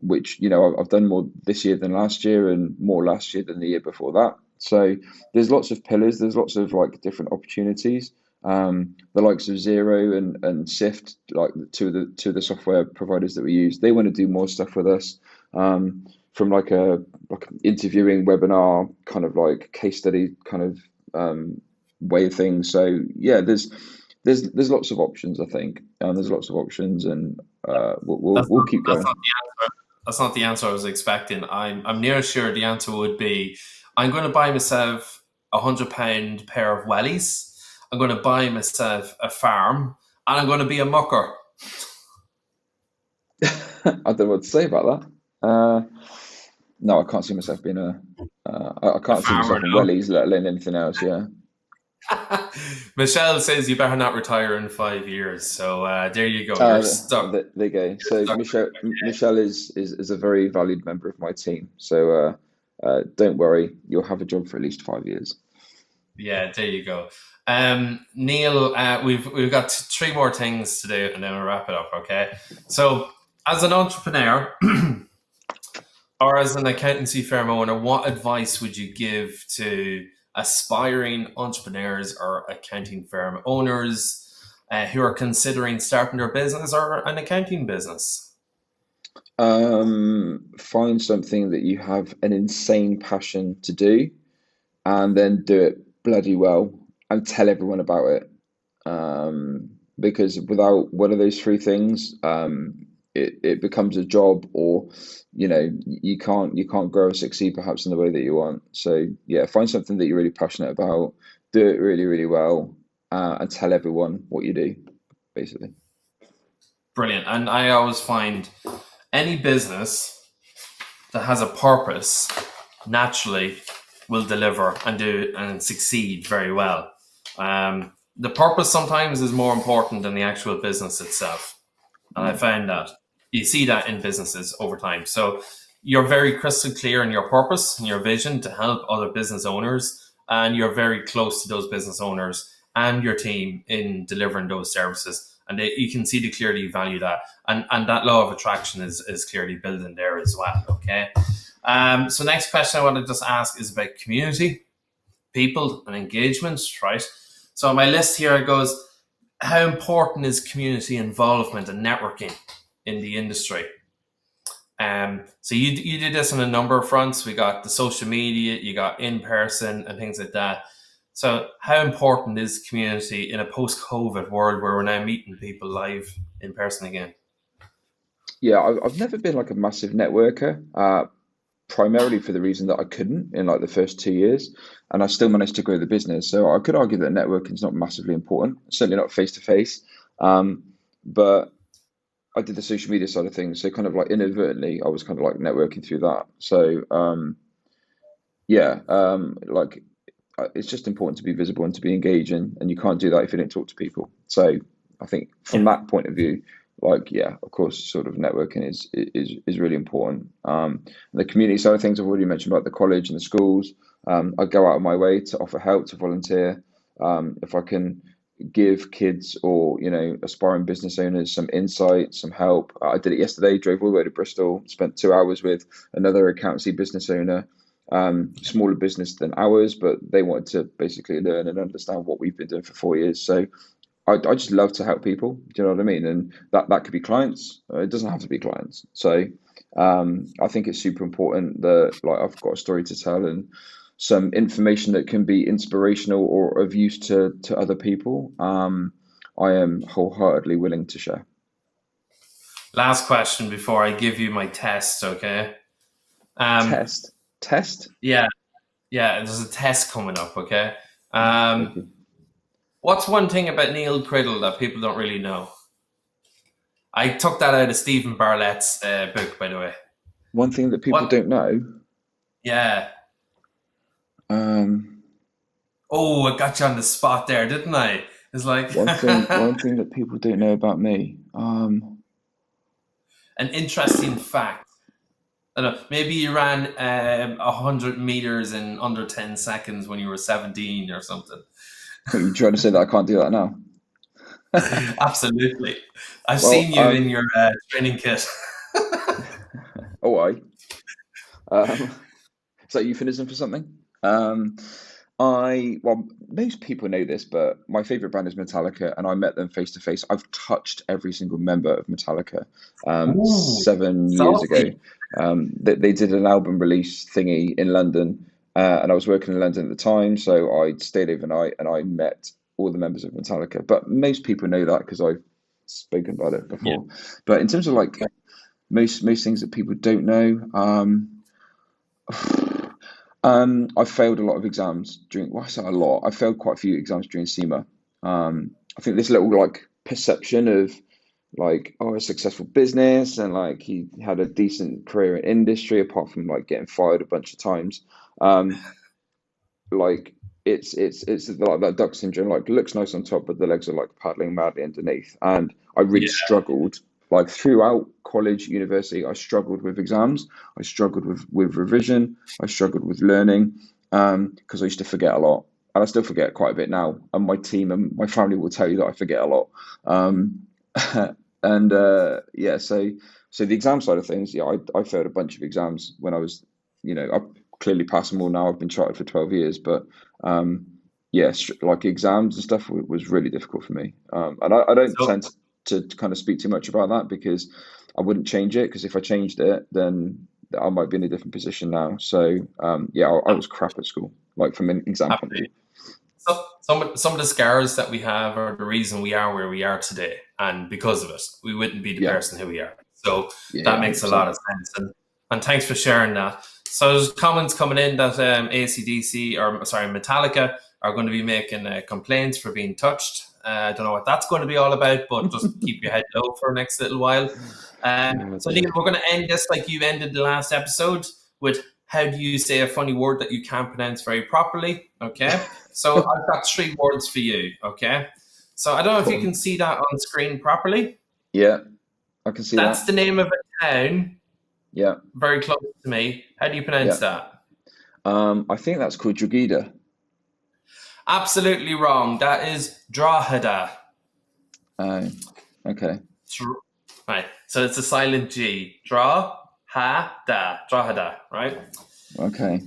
which I've done more this year than last year, and more last year than the year before that. So there's lots of pillars, there's lots of like different opportunities. The likes of Zero and Sift, like two of the software providers that we use, they want to do more stuff with us. From like an interviewing webinar kind of like case study kind of way of things. So yeah, there's lots of options, I think. There's lots of options, and we'll keep That's going. not the answer. That's not the answer I was expecting. I'm near sure the answer would be, I'm going to buy myself £100 pair of wellies. I'm going to buy myself a farm, and I'm going to be a mucker. I don't know what to say about that. No, I can't see myself being I A can't see farmer, myself in no. wellies, let alone anything else. Yeah. Michelle says you better not retire in 5 years. So there you go. You're Uh, stuck. there you go. You're So stuck. Michelle is a very valued member of my team. So don't worry, you'll have a job for at least 5 years. Yeah, there you go. Neil, we've got three more things to do, and then we'll wrap it up. Okay. So, as an entrepreneur or as an accountancy firm owner, what advice would you give to aspiring entrepreneurs or accounting firm owners who are considering starting their business or an accounting business? Find something that you have an insane passion to do, and then do it bloody well, and tell everyone about it. Because without one of those three things, it becomes a job, or you can't grow and succeed perhaps in the way that you want. So yeah, find something that you're really passionate about, do it really, really well, and tell everyone what you do, basically. Brilliant. And I always find any business that has a purpose naturally will deliver and do and succeed very well. The purpose sometimes is more important than the actual business itself. And I found that you see that in businesses over time. So you're very crystal clear in your purpose and your vision to help other business owners, and you're very close to those business owners and your team in delivering those services. And you can see the clearly value that, and that law of attraction is clearly building there as well. Okay. So next question I want to just ask is about community, people, and engagement. Right. So on my list here it goes: how important is community involvement and networking in the industry? So you did this on a number of fronts. We got the social media, you got in person and things like that. So how important is community in a post-COVID world where we're now meeting people live in person again? Yeah, I've never been like a massive networker, primarily for the reason that I couldn't in like the first 2 years, and I still managed to grow the business. So I could argue that networking is not massively important, certainly not face to face. But I did the social media side of things, so kind of like inadvertently, I was kind of like networking through that. So yeah, like it's just important to be visible and to be engaging, and you can't do that if you don't talk to people. So I think from Yeah. that point of view, like yeah, of course, sort of networking is really important. The community side of things, I've already mentioned about the college and the schools. I go out of my way to offer help, to volunteer. If I can give kids or aspiring business owners some insight, some help. I did it yesterday. Drove all the way to Bristol. Spent 2 hours with another accountancy business owner, smaller business than ours, but they wanted to basically learn and understand what we've been doing for 4 years. So I just love to help people. Do you know what I mean? And that could be clients. It doesn't have to be clients. So I think it's super important that like I've got a story to tell and some information that can be inspirational or of use to other people. I am wholeheartedly willing to share. Last question before I give you my test, okay? Um, Test. yeah, yeah, there's a test coming up, okay? Okay. What's one thing about Neil Criddle that people don't really know? I took that out of Stephen Bartlett's book, by the way. One thing that people What? don't know. Yeah. Um, Oh, I got you on the spot there, didn't I? It's like one thing that people don't know about me. an interesting fact. I don't know, maybe you ran 100 meters in under 10 seconds when you were 17 or something. You trying to say that I can't do that now? Absolutely. I've Well, seen you in your training kit. oh, is that euphemism for something? Well, most people know this, but my favorite band is Metallica, and I met them face to face. I've touched every single member of Metallica Ooh, 7 years ago. salty. They did an album release thingy in London, and I was working in London at the time, so I stayed overnight and I met all the members of Metallica. But most people know that because I've spoken about it Yeah. before. But in terms of like most things that people don't know, I failed a lot of exams during. Well, I say a lot. I failed quite a few exams during SEMA. I think this little like perception of like a successful business and like he had a decent career in industry apart from like getting fired a bunch of times. Um, like it's like that duck syndrome. Like looks nice on top, but the legs are like paddling madly underneath. And I really Yeah. struggled. Like throughout college, university, I struggled with exams. I struggled with revision. I struggled with learning because I used to forget a lot, and I still forget quite a bit now. And my team and my family will tell you that I forget a lot. Um, and yeah, so the exam side of things, yeah, I failed a bunch of exams when I was, I clearly passed them all now. I've been chartered for 12 years, but yeah, like exams and stuff was really difficult for me. And I don't So tend to kind of speak too much about that because I wouldn't change it because if I changed it, then I might be in a different position now. So yeah, I was crap at school, like from an exam point of view. So some of the scars that we have are the reason we are where we are today, and because of it, we wouldn't be the Yeah, person who we are. So yeah, that yeah, makes a lot 100%. of sense, and thanks for sharing that. So there's comments coming in that ACDC or sorry Metallica are going to be making complaints for being touched. I don't know what that's going to be all about, but just keep your head low for the next little while. Oh So Neil, dear. we're going to end this like you ended the last episode with how do you say a funny word that you can't pronounce very properly? Okay. So I've got 3 words for you, okay? So I don't know if you can see that on screen properly. Yeah, I can see That's that. the name of a town Yeah, very close to me. How do you pronounce yeah. that? I think that's called Drogheda. Absolutely wrong. That is Drogheda. Oh, okay, Right. So it's a silent G. Drogheda. Drogheda, right? okay.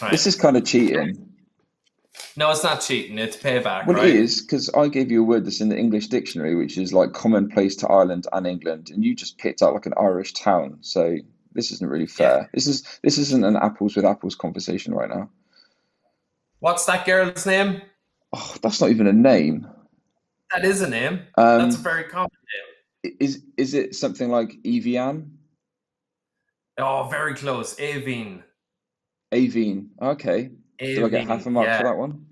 Right. This is kind of cheating. No, it's not cheating. It's payback, Well, it right? is because I gave you a word that's in the English dictionary, which is like commonplace to Ireland and England, and you just picked out like an Irish town. So this isn't really Yeah. fair. This isn't an apples with apples conversation right now. What's that girl's name? Oh, that's not even a name. That is a name. That's a Um, very common is it something like Evian? name. Oh, very close. Avine. Avine. Okay. Do I get half Avine. a mark for Yeah. that one?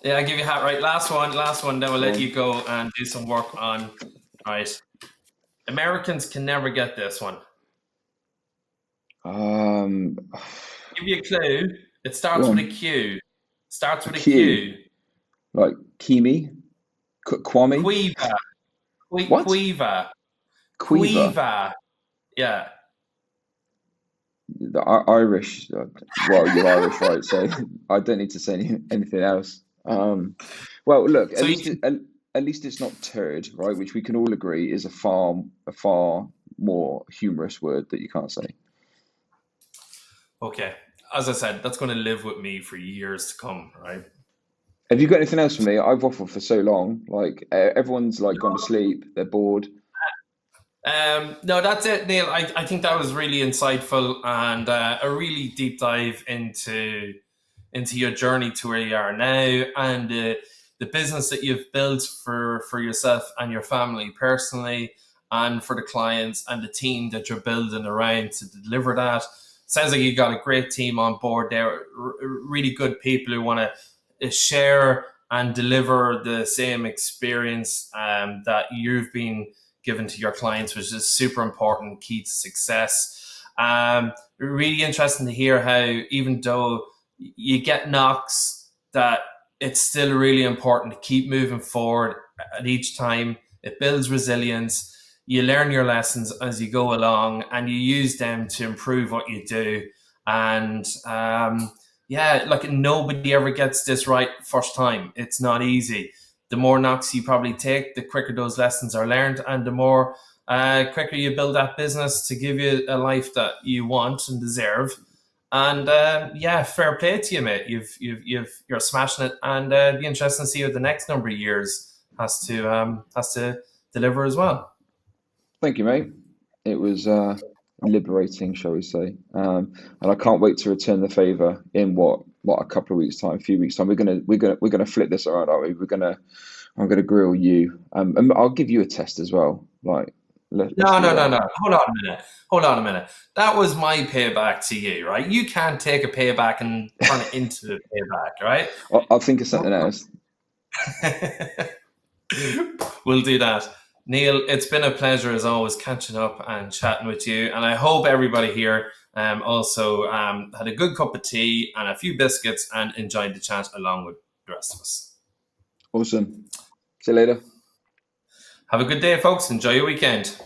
Yeah, I'll give you a hat. Right. Last one. Then we'll Go let on. you go and do some work on. Right. Americans can never get this one. Um, Give you a clue. It go starts with a on. Q. Starts A with a Q. Q. Like Kimi? Kwame? Quiva. What? Quiva. Quiver. Quiva. Yeah. The Irish. Well, you're Irish, right? So I don't need to say anything else. Well, look. So you can. At least it's not turd, right? Which we can all agree is a far more humorous word that you can't say. Okay. As I said, that's going to live with me for years to come, right? Have you got anything else for me? I've waffled for so long. Like everyone's like gone to sleep. They're bored. No, that's it, Neil. I think that was really insightful and a really deep dive into your journey to where you are now and the business that you've built for yourself and your family personally and for the clients and the team that you're building around to deliver that. Sounds like you got a great team on board there, really good people who want to share and deliver the same experience that you've been given to your clients, which is super important, key to success. Really interesting to hear how even though you get knocks, that it's still really important to keep moving forward at each time. It builds resilience. You learn your lessons as you go along, and you use them to improve what you do. And yeah, like nobody ever gets this right first time. It's not easy. The more knocks you probably take, the quicker those lessons are learned, and the more quicker you build that business to give you a life that you want and deserve. And yeah, fair play to you, mate. You're smashing it, and it'd be interesting to see what the next number of years has to deliver as well. Thank you, mate. It was liberating, shall we say? And I can't wait to return the favor in what a couple of weeks time, a few weeks time. We're gonna flip this around, aren't we? I'm gonna grill you. And I'll give you a test as well. Like let's No, do no, no, that. no. Hold on a minute. Hold on a minute. That was my payback to you, right? You can't take a payback and turn it into a payback, right? I'll think of something else. We'll do that. Neil, it's been a pleasure as always catching up and chatting with you. And I hope everybody here also had a good cup of tea and a few biscuits and enjoyed the chat along with the rest of us. Awesome. See you later. Have a good day, folks. Enjoy your weekend.